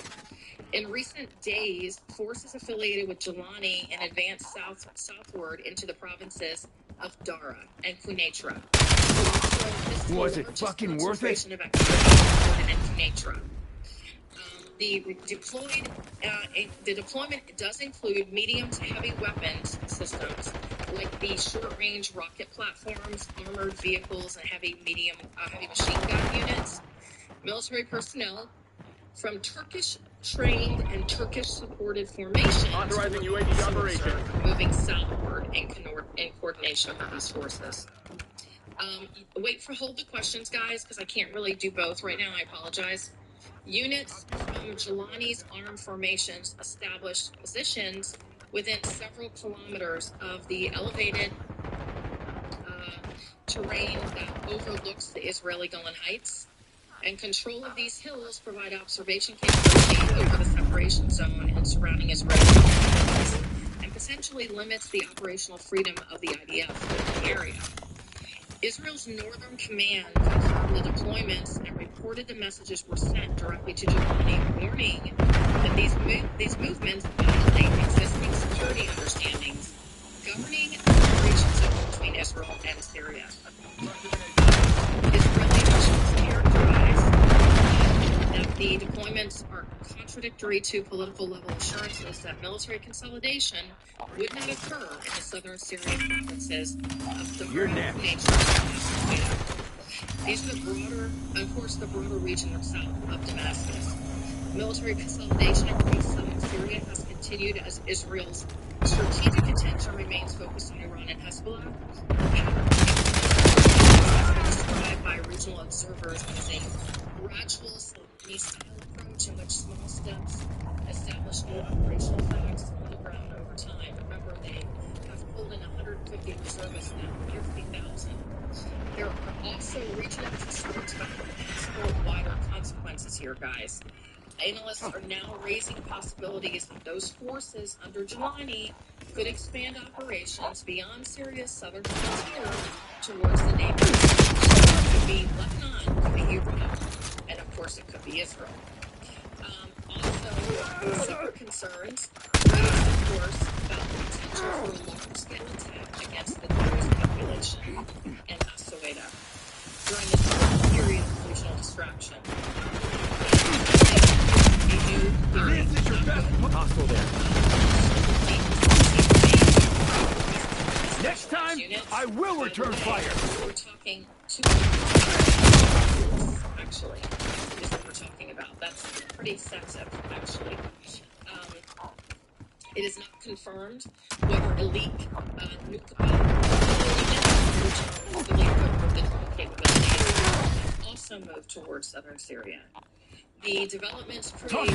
Speaker 1: In recent days, forces affiliated with Jalani and advanced southward into the provinces of Dara and Quneitra.
Speaker 5: Was it fucking worth it?
Speaker 1: The deployment does include medium to heavy weapons systems like the short-range rocket platforms, armored vehicles, and heavy machine gun units. Military personnel from Turkish-trained and Turkish-supported formations
Speaker 4: authorizing UAV operation,
Speaker 1: moving southward in coordination with these forces. Hold the questions, guys, because I can't really do both right now. I apologize. Units from Jalani's armed formations established positions within several kilometers of the elevated terrain that overlooks the Israeli Golan Heights. And control of these hills provide observation capability over the separation zone and surrounding Israeli areas, and potentially limits the operational freedom of the IDF in the area. Israel's Northern Command confirmed the deployments and reported the messages were sent directly to Jalani, warning that these movements violate existing security understandings governing operations of contrary to political level assurances that military consolidation would not occur in the southern Syrian provinces of the
Speaker 5: You're next.
Speaker 1: These are the broader, of course, the broader region of south of Damascus. Military consolidation across southern Syria has continued as Israel's strategic attention remains focused on Iran and Hezbollah. The pattern has been described by regional observers as a gradual Soleimani-style approach in which small steps establish new operational facts on the ground over time. Remember, they have pulled in 150 reservists now, 50,000. There are also regional concerns about possible wider consequences here, guys. Analysts are now raising possibilities that those forces under Jelani could expand operations beyond Syria's southern frontier towards the neighborhood. It could be Lebanon, it could be Iraq, and of course it could be Israel. Also, separate concerns raised, of course, about the potential for a large-scale attack against the Druze population in As-Suwaida during this period of regional distraction.
Speaker 5: Hostile there. Next time, I will return fire.
Speaker 1: We're talking actually, is what we're talking about. That's pretty sensitive, actually. It is not confirmed whether elite also moved towards southern Syria. The developments create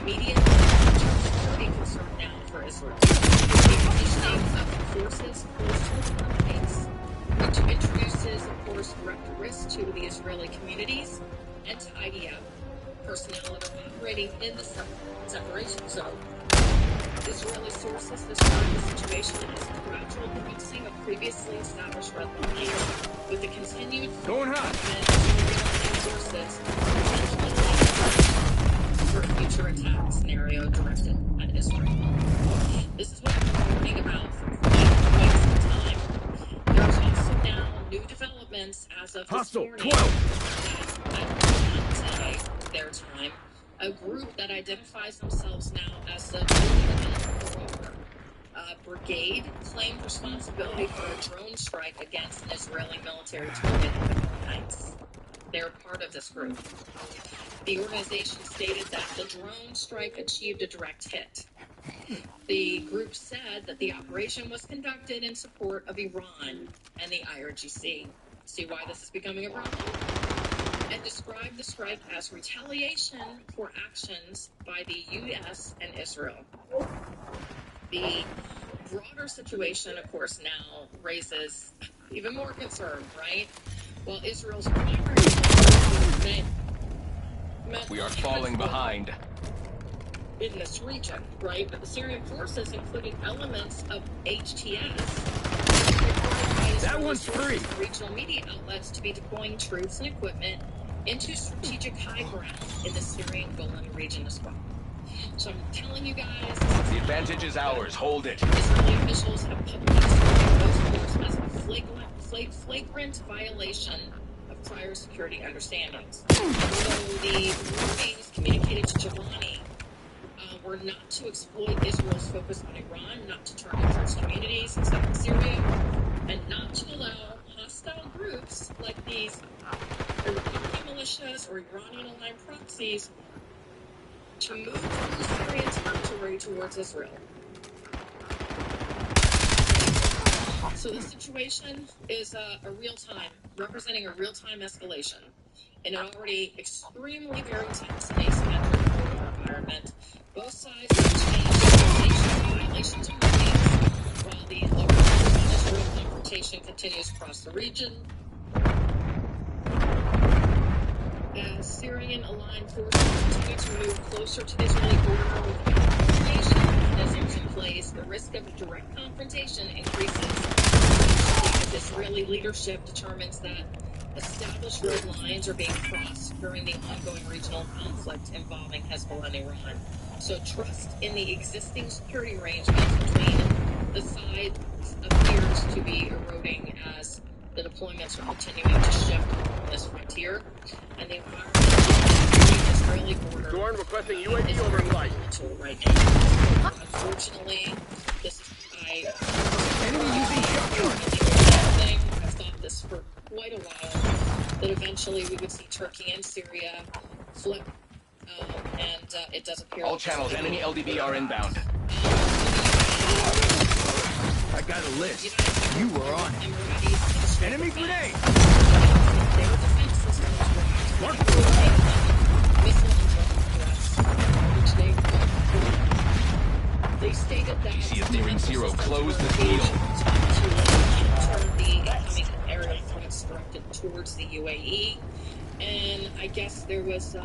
Speaker 1: immediate security concern now for Israel. The conditioning of the forces close to the lines, which introduces, of course, direct risk to the Israeli communities and to IDF personnel that are operating in the separation zone. Israeli sources describe the situation as a gradual crossing of previously established red lines with the continued sources for a future attack scenario directed at Israel. This is what I've been warning about for quite some time. There's also now new developments as of this morning that today, their time, a group that identifies themselves now as the Brigade claimed responsibility for a drone strike against an Israeli military target in the Golan Heights. They're part of this group. The organization stated that the drone strike achieved a direct hit. The group said that the operation was conducted in support of Iran and the IRGC. See why this is becoming a problem? And described the strike as retaliation for actions by the U.S. and Israel. The broader situation, of course, now raises even more concern, right? While Israel's primary
Speaker 2: we are falling behind
Speaker 1: in this region, right? But the Syrian forces, including elements of HTS,
Speaker 5: that one's free.
Speaker 1: Regional media outlets to be deploying troops and equipment into strategic high ground in the Syrian Golan region as well. So I'm telling you guys,
Speaker 2: the advantage is ours. Hold it.
Speaker 1: Israeli officials have publicly described those forces as a flagrant violation of prior security understandings. So the warnings communicated to Jelani were not to exploit Israel's focus on Iran, not to target Kurdish communities in southern Syria, and not to allow hostile groups like these Iraqi militias or Iranian-aligned proxies to move through Syrian territory towards Israel. So the situation is a real-time, representing a real-time escalation in an already extremely very tense and asymmetric environment. Both sides have changed violations of warnings, while the Israel confrontation continues across the region. As Syrian-aligned forces continue to move closer to the Israeli border with coordination mechanisms in place, the risk of a direct confrontation increases. As Israeli leadership determines that established red lines are being crossed during the ongoing regional conflict involving Hezbollah and Iran. So trust in the existing security arrangements between the sides appears to be eroding as the deployments are continuing to shift on this frontier, and the environment on the Israeli border
Speaker 4: Dorn requesting UAV overflight.
Speaker 1: volatile right now. Unfortunately, this is
Speaker 5: Enemy using shotgun.
Speaker 1: I've thought this for quite a while, that eventually we would see Turkey and Syria flip, and it does appear...
Speaker 2: All channels, enemy LDB are inbound.
Speaker 5: I got a list. You were on it. Enemy grenade!
Speaker 1: Their defense systems were activated missile and drone threats, which they stated that...
Speaker 2: DC of nearing zero. Close the deal.
Speaker 1: ...counter the incoming aerial threats directed towards the UAE, and I guess there was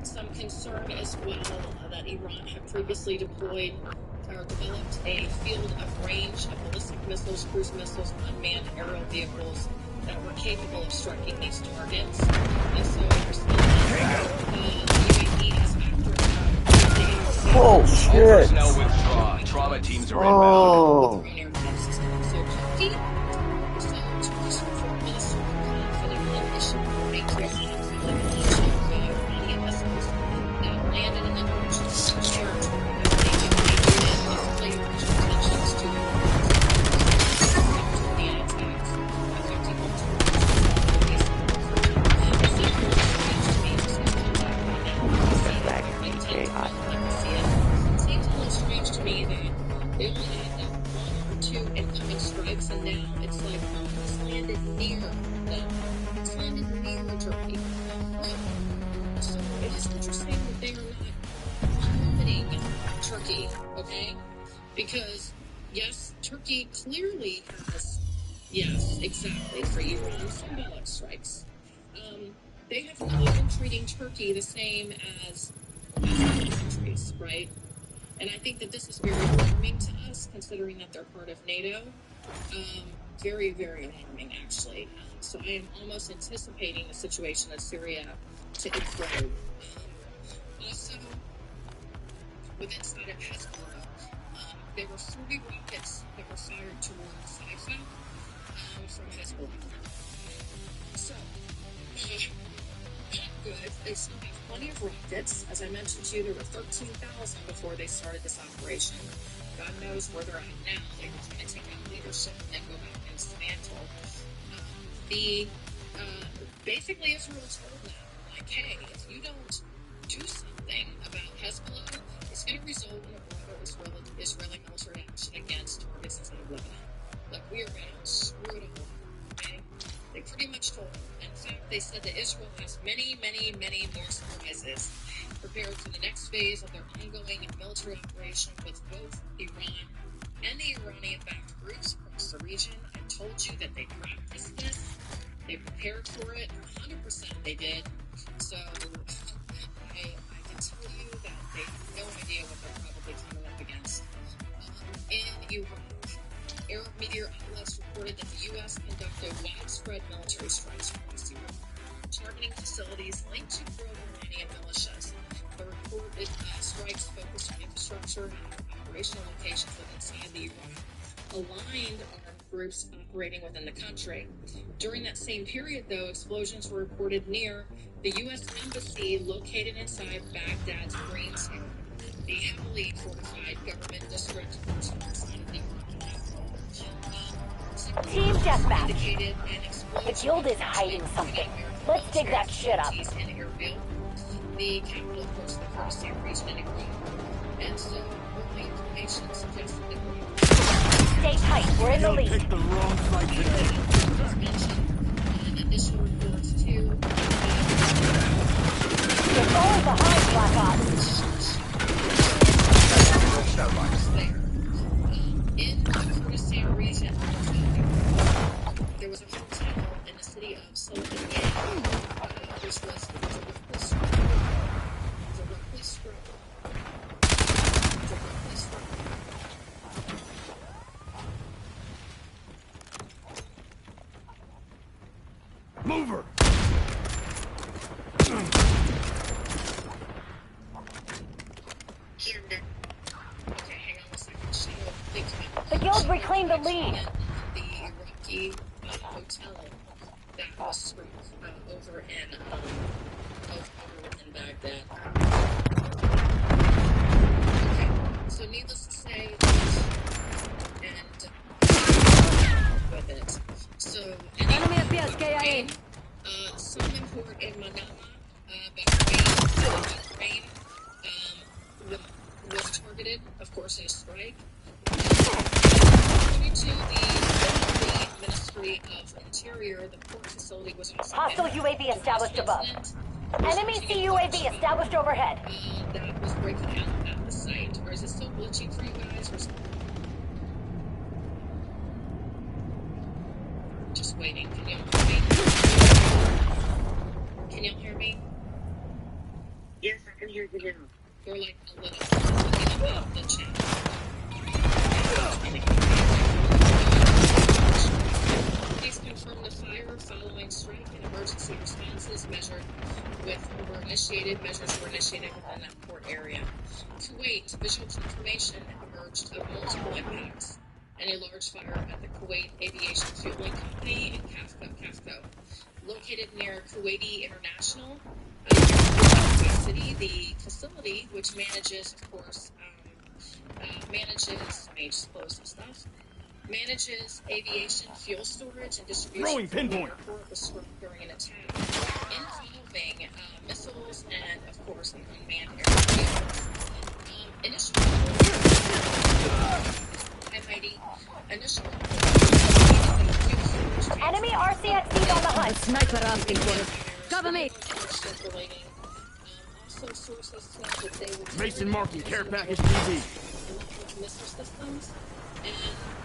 Speaker 1: some concern as well that Iran had previously deployed or developed a field of range of ballistic missiles, cruise missiles, unmanned aerial vehicles that were capable of striking these targets. And so the UAE has factored
Speaker 10: Oh,
Speaker 2: All
Speaker 10: shit.
Speaker 2: personnel withdraw. Trauma teams are inbound.
Speaker 10: Oh.
Speaker 1: Seems a little strange to me that they only had one or two incoming strikes, and now it's like it's landed near them. It's landed near Turkey. So it is interesting that they are not targeting Turkey, okay? Because yes, Turkey clearly has, yes, exactly, for Iran, symbolic strikes. They have not been treating Turkey the same as other countries, right? And I think that this is very alarming to us, considering that they're part of NATO. Very, very alarming, actually. So I am almost anticipating the situation in Syria to improve. Also, with inside of Hezbollah, there were 40 rockets that were fired towards Haifa from Hezbollah. So, not good. They still have plenty of rockets. As I mentioned to you, there were 13,000 before they started this operation. God knows where they're at now. They were trying to take out leadership and then go back and dismantle. Basically, Israel told them, like, hey, if you don't do something about Hezbollah, it's going to result in a broader Israeli military action against targets inside of Lebanon. Like, we are going to screw it all up, okay? They pretty much told them. In fact, they said that Israel has many, many, many more surprises prepared for the next phase of their ongoing military operation with both Iran and the Iranian-backed groups across the region. I told you that they practiced this. They prepared for it. 100% they did. So I can tell you that they have no idea what they're probably coming up against. In Iraq, Arab media outlets reported that the U.S. conducted widespread military strikes across Europe, targeting facilities linked to pro-Iranian militias. The reported strikes focused on infrastructure and operational locations inside the Iraq-aligned armed groups operating within the country. During that same period, though, explosions were reported near the U.S. Embassy located inside Baghdad's Greentown, the heavily fortified government district inside of the
Speaker 8: Team Deathmatch. The guild is hiding something. Let's dig that shit up.
Speaker 1: The capital, of course, the Kurdistan region in Iraq. And so, early information suggests that
Speaker 8: stay tight. We're in the lead.
Speaker 5: Pick the wrong fight today.
Speaker 1: as mentioned, initial reports too.
Speaker 8: You're falling behind, Black Ops.
Speaker 1: In the Kurdistan region, there was a hotel in the city of Sullivan, which was roughly struck.
Speaker 5: Mover!
Speaker 1: Okay, hang on a second.
Speaker 8: The guild reclaimed the lead.
Speaker 1: The Iraqi hotel that was struck over in Baghdad. Okay, so needless to say, and with it. So,
Speaker 8: Enemy FPS, KIA.
Speaker 1: some import in Manama, Bahrain, was targeted, of course, in a strike. According to the Ministry of Interior, the port facility was also
Speaker 8: Hostile UAV established above. Enemy CUAV established overhead.
Speaker 1: That was breaking out at the site. Or is it still glitchy for you guys? Or just waiting. Can y'all hear me? Can y'all hear me?
Speaker 7: Yes, I can hear you now.
Speaker 1: You're like a little about the chat. Please confirm the fire following strike and emergency responses measures were initiated within that port area. Kuwait, visual confirmation emerged of multiple impacts and a large fire at the Kuwait Aviation Fueling Company in Kafko. Located near Kuwaiti International City, the facility, which manages, of course, manages aviation fuel storage and distribution.
Speaker 5: Throwing pinpoint.
Speaker 1: The airport was struck during an attack involving missiles and, of course, an unmanned aircraft.
Speaker 8: Enemy RCXD on the hunt.
Speaker 11: Sniper asking for it. Cover me.
Speaker 5: Mason marking care package PD.
Speaker 1: Missile systems, and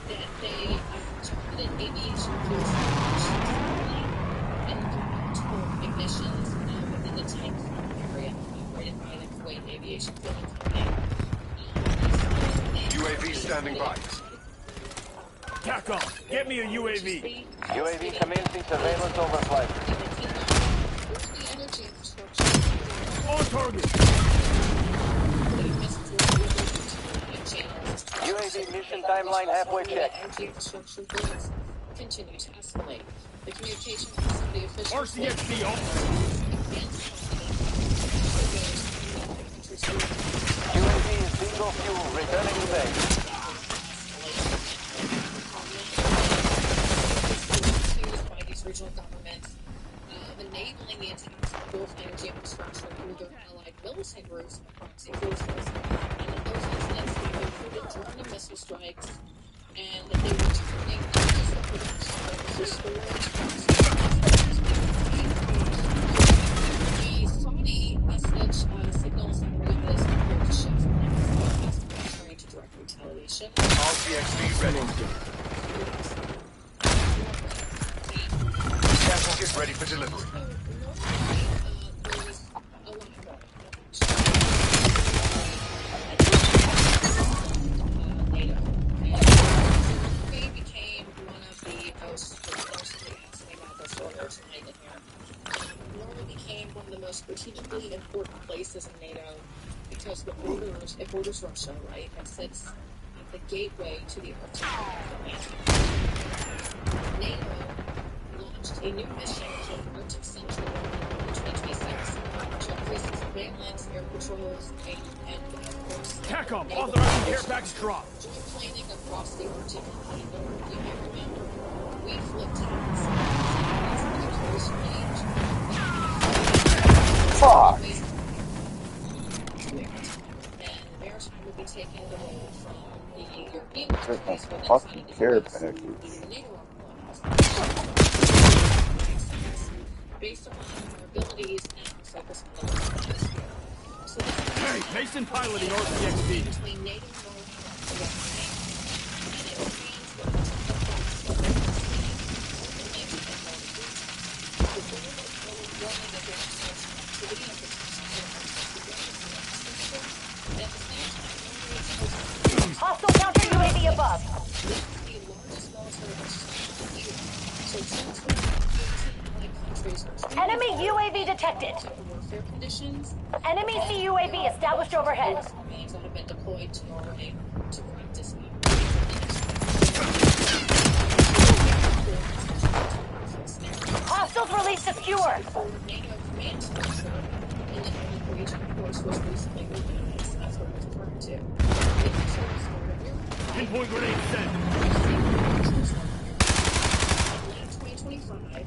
Speaker 1: that they targeted aviation fuel storage and multiple ignitions within the tank farm area operated by the Kuwait Aviation Fueling Company.
Speaker 9: UAV standing by.
Speaker 5: TAC on. Get me a UAV.
Speaker 12: UAV commencing surveillance over flight.
Speaker 5: On target.
Speaker 12: UAV mission timeline halfway check.
Speaker 1: Continue to escalate. The communication facility officials
Speaker 5: RCXD on.
Speaker 12: UAV is diesel fuel returning to base.
Speaker 1: By these regional governments enabling the attacks of Gulf energy infrastructure through their allied militant groups and proxy forces. And in those incidents, they included drone and missile strikes, and they were turning diesel production to storage. The Saudi message signals that this compared to shift from to direct retaliation.
Speaker 9: RCXD ready. Get ready for delivery.
Speaker 1: Norway became one of the most strategically important places in NATO because it borders Russia, right, and sits at the gateway to the Arctic. NATO launched a new mission called Arctic Central in 2026, which increases surveillance, air patrols, and of course,
Speaker 5: TACOM, authorizing care package drop.
Speaker 1: Joint planning across the Arctic. You may remember, we flipped tags. Close range.
Speaker 10: Fuck!
Speaker 1: And maritime will be taking the role from the European countries within
Speaker 10: Fucking care package.
Speaker 1: based upon our abilities and focus on the hemisphere. So
Speaker 5: Hey, Mason piloting RCXD.
Speaker 1: between NATO and North and it expands
Speaker 8: Hostile counter UAV above. Enemy UAV detected. Enemy CUAV established overhead.
Speaker 1: Remains that have been deployed to Norway to practice
Speaker 8: Nearly secure.
Speaker 1: NATO command center in the Nordic region, of course, was recently reorganized. That's what it's referring to.
Speaker 5: Pinpoint grenade set.
Speaker 1: In 2025,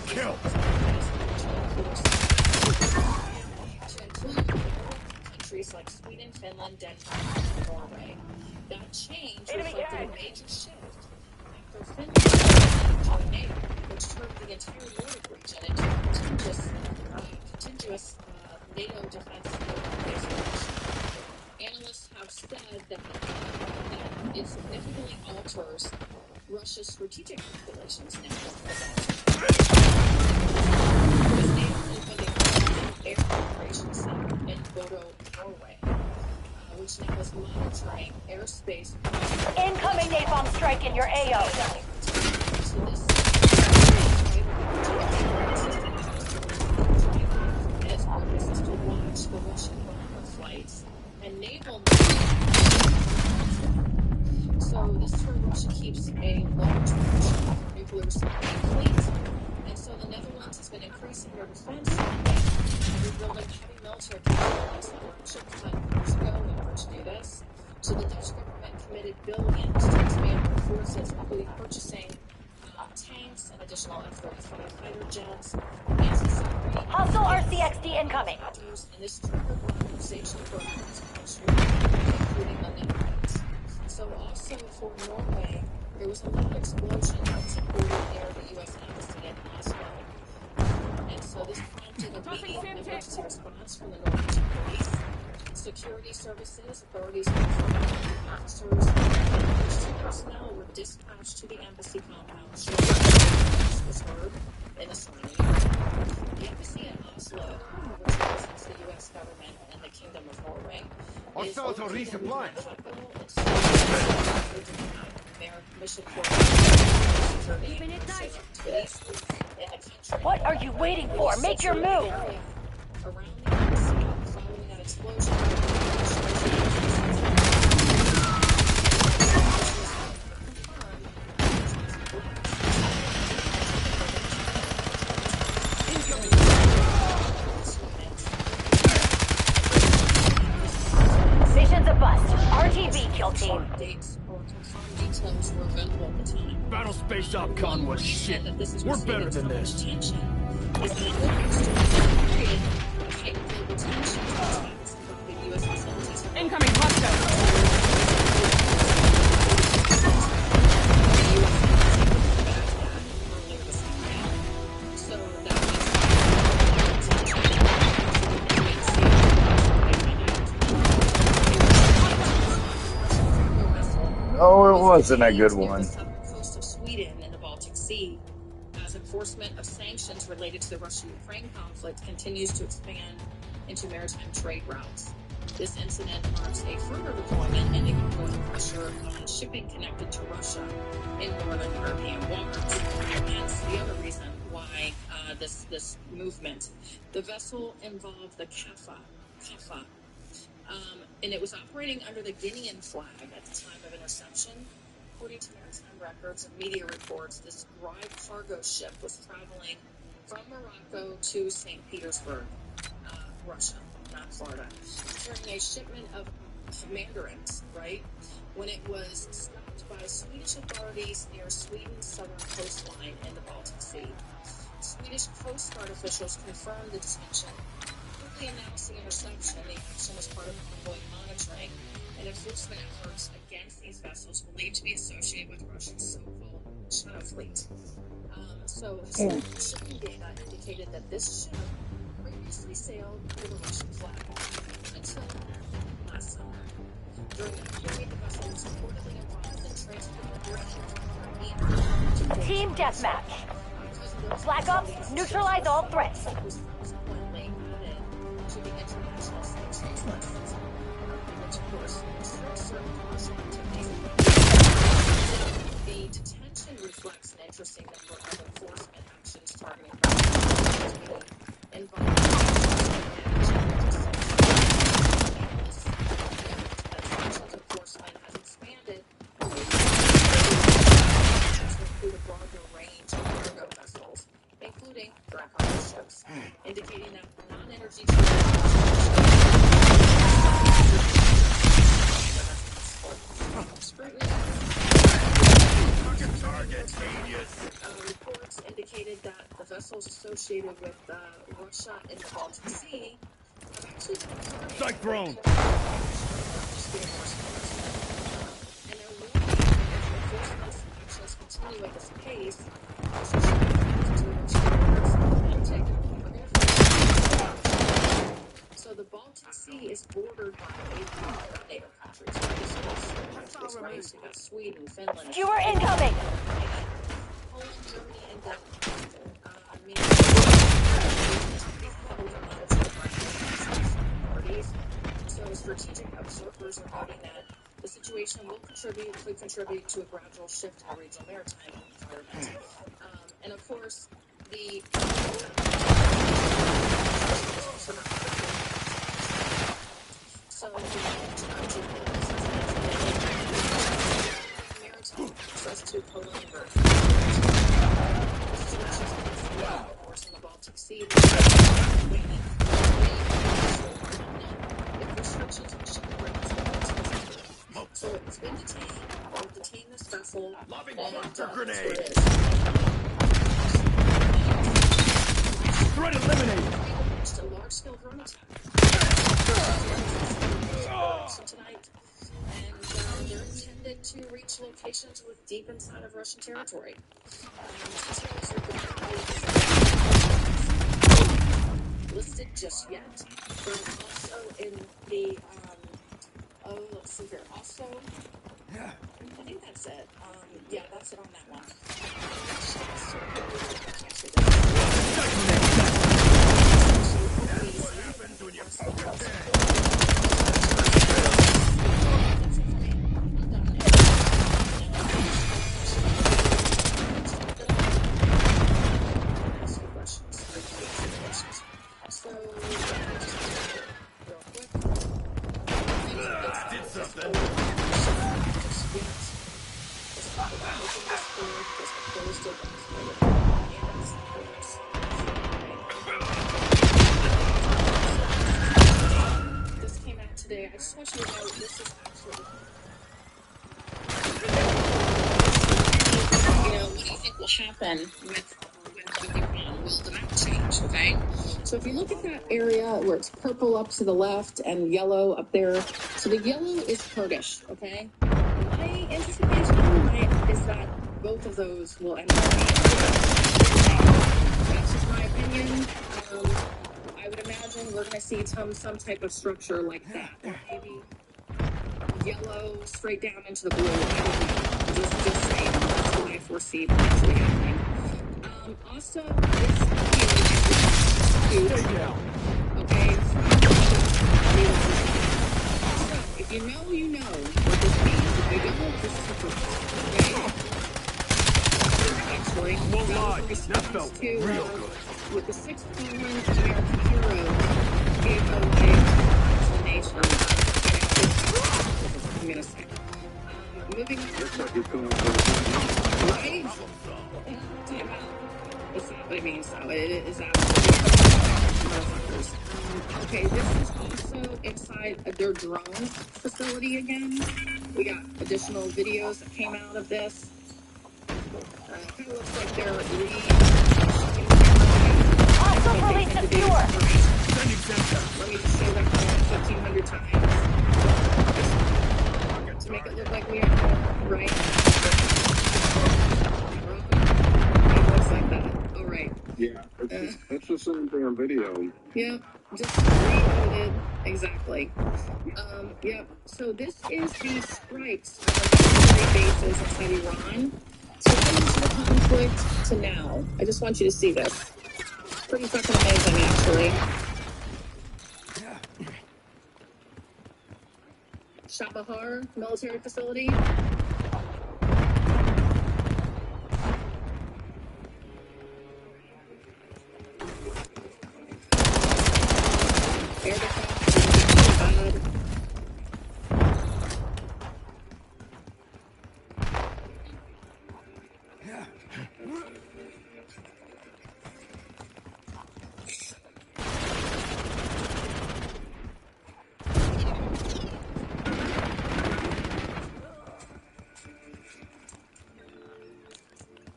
Speaker 5: Kill.
Speaker 1: to include countries like Sweden, Finland, Denmark, and Norway. That change reflected a major shift after Finland joined NATO, which turned the entire Nordic region into a contiguous NATO defense organization. Analysts have said that it significantly alters Russia's strategic calculations now. Because NATO opened a air operations center in Bodo, Norway, which now is monitoring airspace.
Speaker 8: Incoming napalm strike in your AO.
Speaker 1: So this and its purpose is to watch the Russian bomber flights and naval. So this is where Russia keeps a large nuclear submarine fleet. And so the Netherlands has been increasing their defense spending, rebuilding heavy military capabilities that Russia cut years ago in order to do this. So the Dutch government committed billions to expand their forces, including purchasing tanks and additional F-35 fighter jets, anti-submarine.
Speaker 8: Hostile RCXD incoming.
Speaker 1: And this triggered modernization programs across Europe, including the Netherlands. So also for Norway, there was a loud explosion that supported near the U.S. embassy in Oslo. And so this prompted immediate emergency response from the Norwegian police, security services, authorities, officers, and emergency personnel were dispatched to the embassy compound. Was heard in the surrounding area. The embassy in Oslo, which represents the U.S. government and the Kingdom of Norway, is
Speaker 5: resupply.
Speaker 8: What are you waiting for? Make your move!
Speaker 1: Around the embassy, following that explosion,
Speaker 8: Mission's a bust. RTB kill team.
Speaker 1: Dates or confirmed details were available at the time.
Speaker 5: Battle Space OpCon was shit. We're better than this.
Speaker 11: Incoming hostile.
Speaker 10: No, it wasn't a good one.
Speaker 1: The southern coast of Sweden and the Baltic Sea, as enforcement of sanctions related to the Russia-Ukraine conflict continues to expand into maritime trade routes. This incident marks a further deployment ending ongoing pressure on shipping connected to Russia in northern European waters. Hence the other reason why this movement. The vessel involved the Kafa. And it was operating under the Guinean flag at the time of interception. According to maritime records and media reports, this dry cargo ship was traveling from Morocco to St. Petersburg, Russia, not Florida, carrying a shipment of mandarins, right? When it was stopped by Swedish authorities near Sweden's southern coastline in the Baltic Sea. Swedish Coast Guard officials confirmed the detention. Quickly announced the interception. The action was part of ongoing monitoring and enforcement efforts against these vessels believed to be associated with Russia's so-called shadow fleet. So historical shipping data indicated that this ship previously sailed under the Russian flag until last summer. During that period, the vessel was reportedly involved in transporting grain to
Speaker 8: Team deathmatch. Black Ops, neutralize all threats.
Speaker 1: Subsequently added to the international sanctions list, which of course restricts certain commercial activities. The detention reflects an increasing number of enforcement actions targeting sanctions enforcement has expanded to include a broader range of cargo vessels, associated with Russia in the Baltic Sea have actually been occurring.
Speaker 5: Strike drone.
Speaker 1: And they're warning that if enforcement actions continue at this pace, Russia should have to and take So the Baltic Sea is bordered by 8 NATO countries. Right? So you got Sweden, Finland,
Speaker 8: Skewer incoming!
Speaker 1: Poland, Germany, and Denmark. So strategic observers are noting that the situation will contribute to a gradual shift in the regional maritime environment. And of course, the maritime access to Poland and of course, in the Baltic Sea. Restrictions on shipwrecks. So it's been detained. They've detained this vessel.
Speaker 5: Lobbing cluster grenade. Threat eliminated.
Speaker 1: Just a large-scale drone attack. Tonight, and they're intended to reach locations with deep inside of Russian territory. Details are listed just yet. But also in the let's see here. Also, I think that's it. Yeah, that's it on that one.
Speaker 5: What happens when you focus dead? Did something.
Speaker 1: This came out today. I just want you to know this is actually. What do you think will happen with Iran? Will the map change? Okay. So if you look at that area where it's purple up to the left and yellow up there, so the yellow is Kurdish. Okay. My anticipation is that both of those will end up being. That's just my opinion. I would imagine we're going to see some type of structure like that, or maybe yellow straight down into the blue. I don't know. Just saying, that's what I foresee potentially happening. Also, this here is huge. Okay. So, if you know, you know what this means. If you don't, this is the actually,
Speaker 5: Won't lie, that felt real good.
Speaker 1: With the 6 fallen American heroes gave away to the nation. I'm gonna say. Moving on. Right? Damn it. That's not what I mean, so it is absolutely motherfuckers. Okay, this is also inside their drone facility again. We got additional videos that came out of this. Kind of looks like they're
Speaker 8: Hostile release the viewer.
Speaker 1: Let me just say that 1,500 times to make it look like we have right. It looks like that. All right.
Speaker 3: Yeah, it's the same damn video.
Speaker 1: Yeah, just reloaded. Exactly. Yep. So this is the strikes on military bases inside Iran. So into the conflict to now. I just want you to see this. Pretty fucking amazing, actually. Shabahar military facility. Air defense.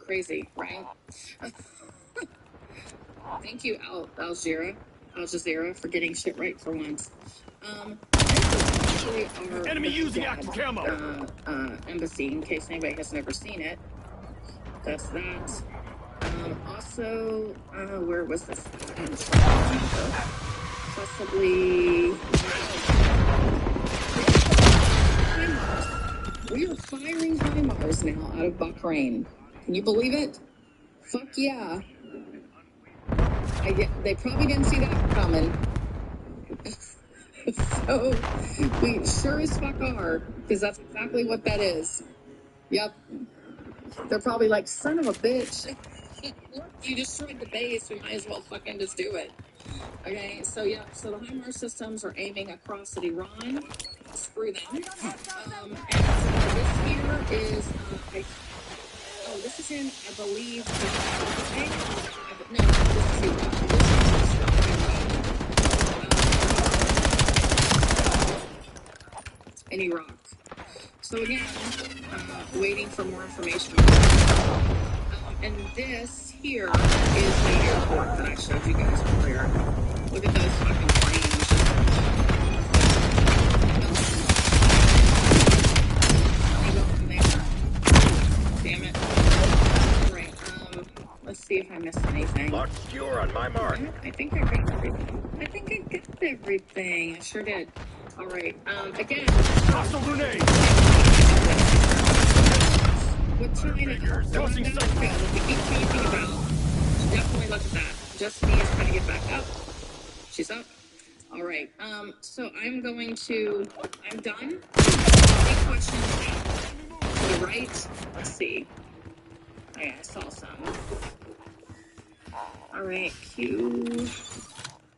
Speaker 1: Crazy, right? Thank you, Al Jazeera, for getting shit right for once. This is actually our
Speaker 5: Enemy using
Speaker 1: Baghdad,
Speaker 5: active camo.
Speaker 1: embassy, in case anybody has never seen it. That's that. Also, where was this? Possibly. We are firing HIMARS now out of Bahrain. Can you believe it? Fuck yeah. They probably didn't see that coming. So, we sure as fuck are, because that's exactly what that is. Yep. They're probably like, son of a bitch. You destroyed the base, we might as well fucking just do it. Okay, so yeah, so the HIMARS systems are aiming across at Iran. Screw them. And this here is, this is in, I believe, in Iraq. So again, waiting for more information. And this here is the airport that I showed you guys earlier. Look at those fucking planes. Damn it. Right, let's see if I missed anything.
Speaker 9: Lock secure on my mark.
Speaker 1: I think I got everything. I sure did. All right. Again.
Speaker 5: Hostile grenade.
Speaker 1: With China, tossing stuff. We keep talking about. Definitely look at that. Just needs to get back up. She's up. All right. So I'm done. Any questions to the right? Let's see. Oh, yeah, I saw some. All right. Q.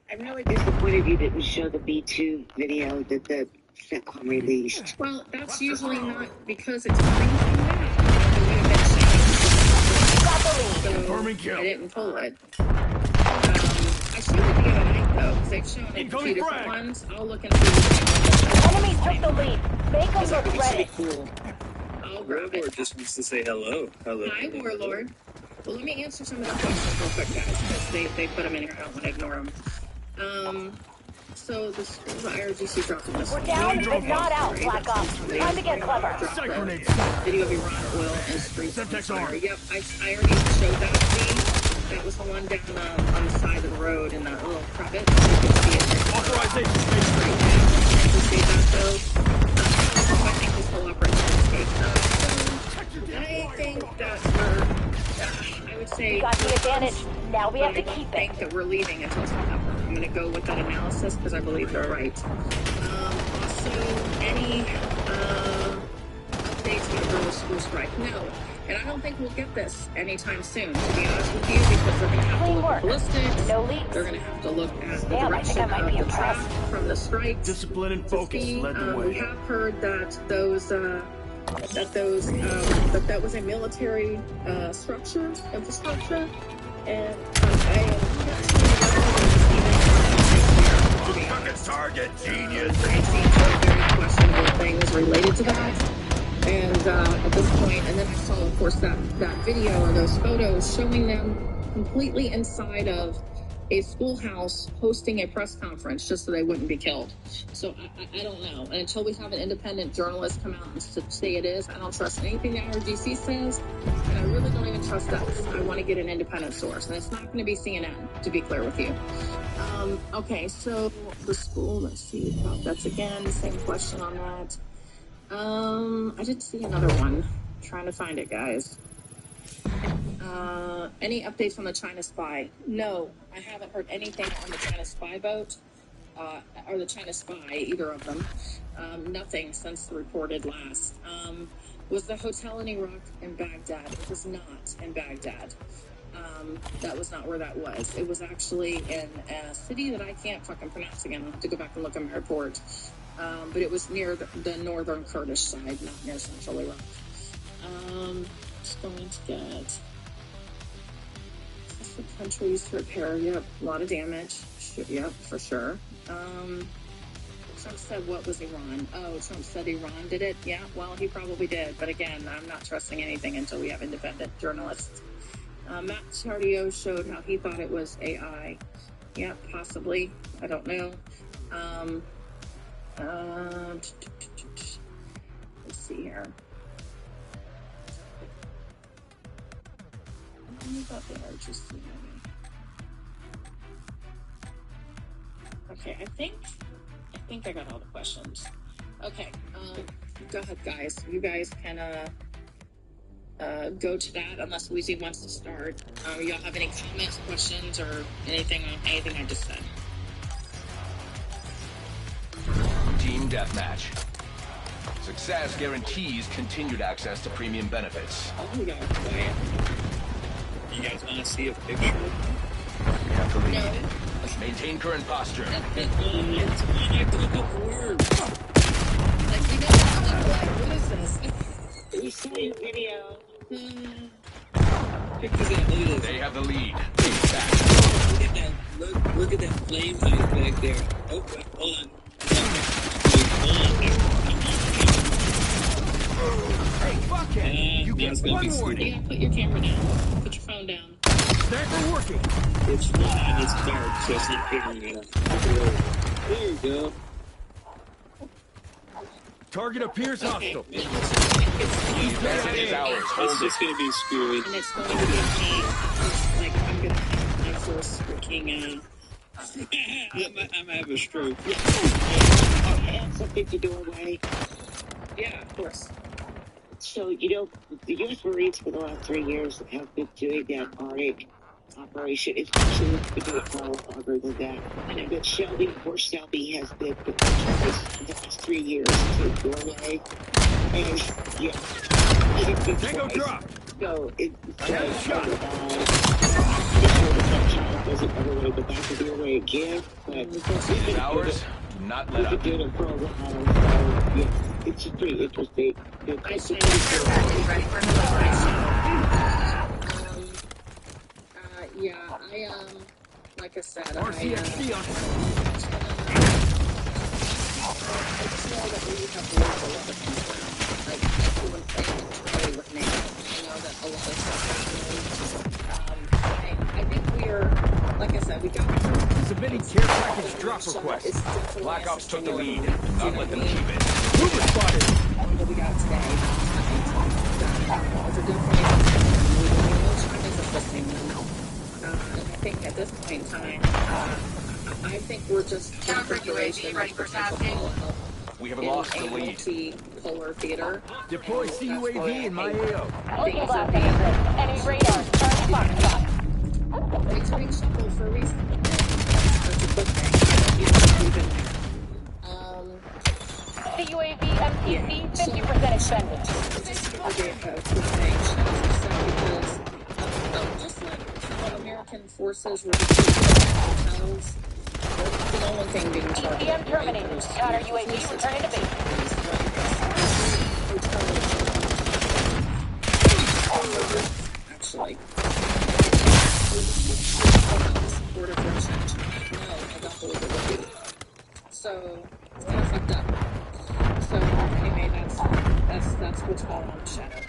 Speaker 7: I'm really disappointed you didn't show the B2 video that the CENTCOM released.
Speaker 1: Well, that's usually not because it's coming from that. So I didn't pull it. I showed it the other night though, because they've shown it a few different ones. I'll look and see.
Speaker 8: Enemies took the lead. Make them look ready.
Speaker 1: Cool. I'll grab it.
Speaker 13: Warlord just wants to say hello. Hello.
Speaker 1: Hi, Warlord. Well, let me answer some of the questions real quick, guys, because they put them in here. I don't want to ignore them. So the IRGC dropped this.
Speaker 8: We're down, but not out, Black Ops. Time to get clever.
Speaker 1: Video of Iran oil and streets on fire. Yep, I already showed that to me. That was the one down on the side of the road in that little crevice. You can see it. Authorization space right now. You see that though. I think this whole operation is fake. I think that we're, I would say...
Speaker 8: We got the advantage. Now we have to keep it.
Speaker 1: I think that we're leaving until September. I'm going to go with that analysis because I believe they're right. Also, any updates on the girls' school strike? No. And I don't think we'll get this anytime soon, to be honest with you, because they're going to have to look at ballistics.
Speaker 8: No leaks.
Speaker 1: They're going to have to look at the direction of the track from the strike.
Speaker 5: Discipline and focus led the way.
Speaker 1: We have heard that that was a military infrastructure, and I am
Speaker 5: target, genius.
Speaker 1: I see very questionable things related to that. And at this point, and then I saw, of course, that video or those photos showing them completely inside of a schoolhouse hosting a press conference just so they wouldn't be killed. So I don't know. And until we have an independent journalist come out and say it is, I don't trust anything the IRGC says, and I really don't even trust us. I want to get an independent source, and it's not going to be CNN, to be clear with you. Okay, so the school, let's see, that's again the same question on that. I did see another one. I'm trying to find it, guys. Any updates on the China spy? No, I haven't heard anything on the China spy boat, or the China spy, either of them. Nothing since reported last. Was the hotel in Iraq in Baghdad? It was not in Baghdad. That was not where that was. It was actually in a city that I can't fucking pronounce again. I'll have to go back and look at my report. But it was near the northern Kurdish side, not near central Iraq. Just going to get the countries to repair. Yep, a lot of damage. Yep, for sure. Trump said, what was Iran? Oh, Trump said Iran did it? Yeah, well, he probably did. But again, I'm not trusting anything until we have independent journalists. Matt Chardio showed how he thought it was AI. Yeah, possibly. I don't know. Let's see here. I thought they were just okay, I think I got all the questions. Okay, go ahead, guys. You guys can go to that unless Weezy wants to start. Y'all have any comments, questions, or anything on anything I just said?
Speaker 2: Team Deathmatch. Success guarantees continued access to premium benefits.
Speaker 1: Oh, yeah, quiet.
Speaker 13: You guys want to see a picture?
Speaker 2: We have the lead.
Speaker 1: No.
Speaker 2: Maintain current posture.
Speaker 1: It's fine, I click a word. Like, you know, what is this? We saw your video.
Speaker 13: Pictures that, look at this.
Speaker 2: They have the lead. Take it back.
Speaker 13: Look at that, look at that flame pipe back there. Oh, wait, hold on.
Speaker 5: Hey, fuckhead! You get one warning.
Speaker 1: Yeah, put your camera down. Put your phone down.
Speaker 5: Sniper working.
Speaker 13: It's not, it's dark, so it's not picking it up. There you go.
Speaker 5: Target appears hostile.
Speaker 2: Advantage is ours.
Speaker 13: It's
Speaker 2: Hold it.
Speaker 13: just gonna be screwy.
Speaker 1: And it's going to be me. Like, I'm gonna have my first freaking,
Speaker 13: I'm having a stroke.
Speaker 14: Something to do away.
Speaker 1: yeah, of course.
Speaker 14: So, you know, the U.S. Marines for the last 3 years have been doing that Arctic operation. It's actually been doing it far longer than that. And I bet Shelby, poor Shelby, has been the last 3 years to Norway. And, yeah.
Speaker 5: Tango drop.
Speaker 14: So, it's
Speaker 5: Another shot.
Speaker 14: doesn't ever want to go back to Norway again, but
Speaker 2: It's ours. Do not let up.
Speaker 14: doing it for a while, so, yeah, it's just pretty interesting.
Speaker 1: I say,
Speaker 6: Ready for delivery.
Speaker 1: yeah, like I said,
Speaker 5: RCXD on.
Speaker 1: I just know that we have to work a lot of things around. Like, everyone playing with me. I know that a lot of stuff is I think we're, like I said, we got...
Speaker 5: Submitting care package drop request.
Speaker 2: Black Ops took the lead. Do not let them keep it.
Speaker 5: Mover spotted.
Speaker 1: What we got today. It's a good point. I think at this point in time, I think we're just
Speaker 6: Counter UAV ready for tasking.
Speaker 2: We have lost the lead.
Speaker 1: Multipolar theater.
Speaker 5: Deploy CUAV in my AO.
Speaker 8: Looking glass exit. Enemy radar. Target box shot.
Speaker 1: It's being shuffled for a reason. That's a good thing. You know, we've been there.
Speaker 8: CUAV MTC 50% expended.
Speaker 1: Just like how American forces were hotels, the only thing being targeted.
Speaker 8: EM terminated. Counter UAV returning to base.
Speaker 1: Actually. So, it's kind of fucked up. So, anyway, that's what's going on with Shadow.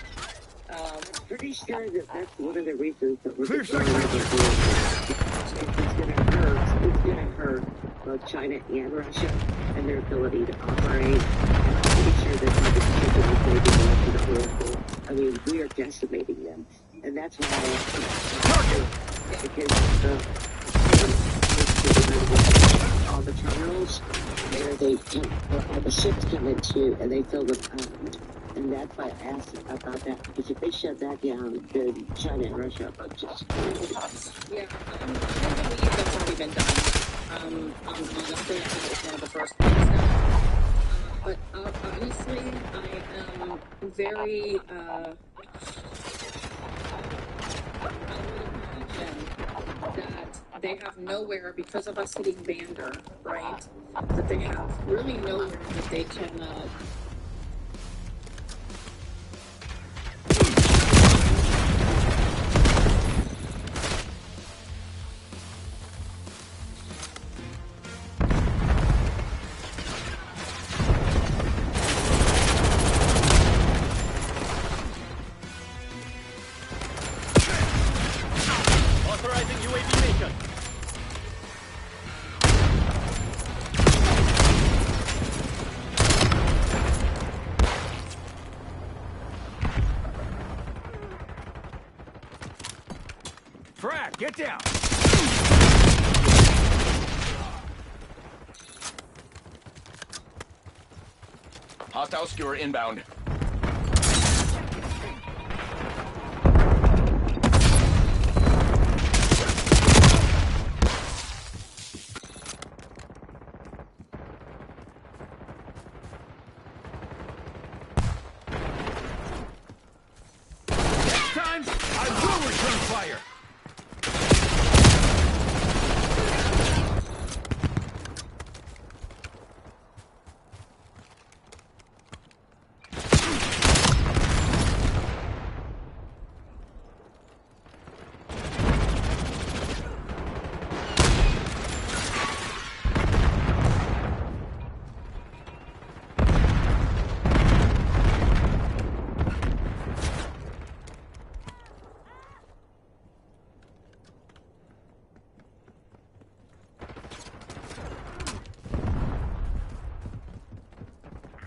Speaker 14: I'm pretty sure that that's one of the reasons that we're
Speaker 5: Clear
Speaker 14: going to it's going to hurt both China and Russia and their ability to operate. I'm pretty sure that I mean, we are decimating them. And that's why because all the terminals where all the ships come into and they fill them out. And that's why I asked about that, because if they shut that down, then China and Russia are just...
Speaker 1: Yeah, I believe that's already been done. I'm honestly, I think it was one of the first ones done. But honestly, I am very, I would imagine that they have nowhere, because of us hitting Vander, right, that they have really nowhere that they can,
Speaker 5: Get down!
Speaker 2: Hostile skewer inbound.
Speaker 5: Next time, I will return fire!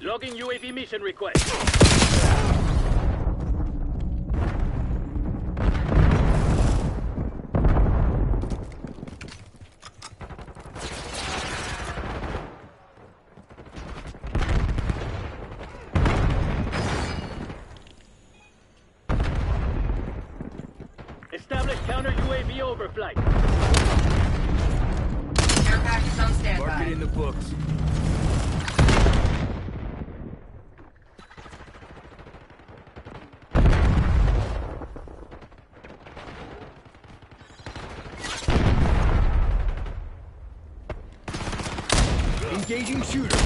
Speaker 4: Logging UAV mission request. Establish counter UAV overflight.
Speaker 6: Air package on standby.
Speaker 5: Mark it in the books. Engaging shooter.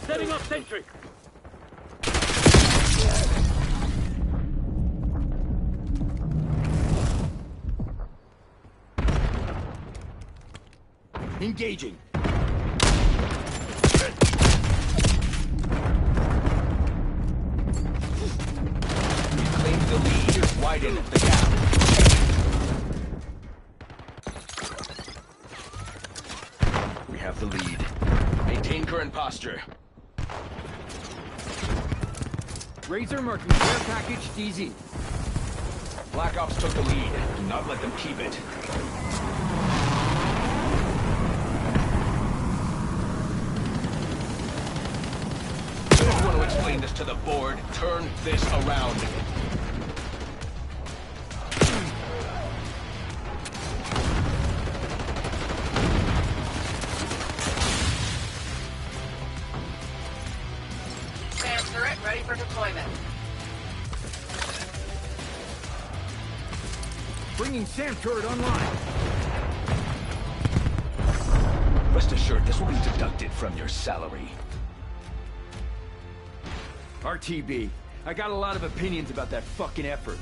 Speaker 4: Setting up sentry.
Speaker 5: Engaging.
Speaker 2: Reclaim the lead. Widen the gap. We have the lead. Maintain current posture.
Speaker 5: Razor marking care package DZ.
Speaker 2: Black Ops took the lead. Do not let them keep it. I want to explain this to the board. Turn this around.
Speaker 6: SAM turret ready for deployment.
Speaker 5: Bringing SAM turret online.
Speaker 2: Rest assured, this will be deducted from your salary.
Speaker 5: RTB, I got a lot of opinions about that fucking effort.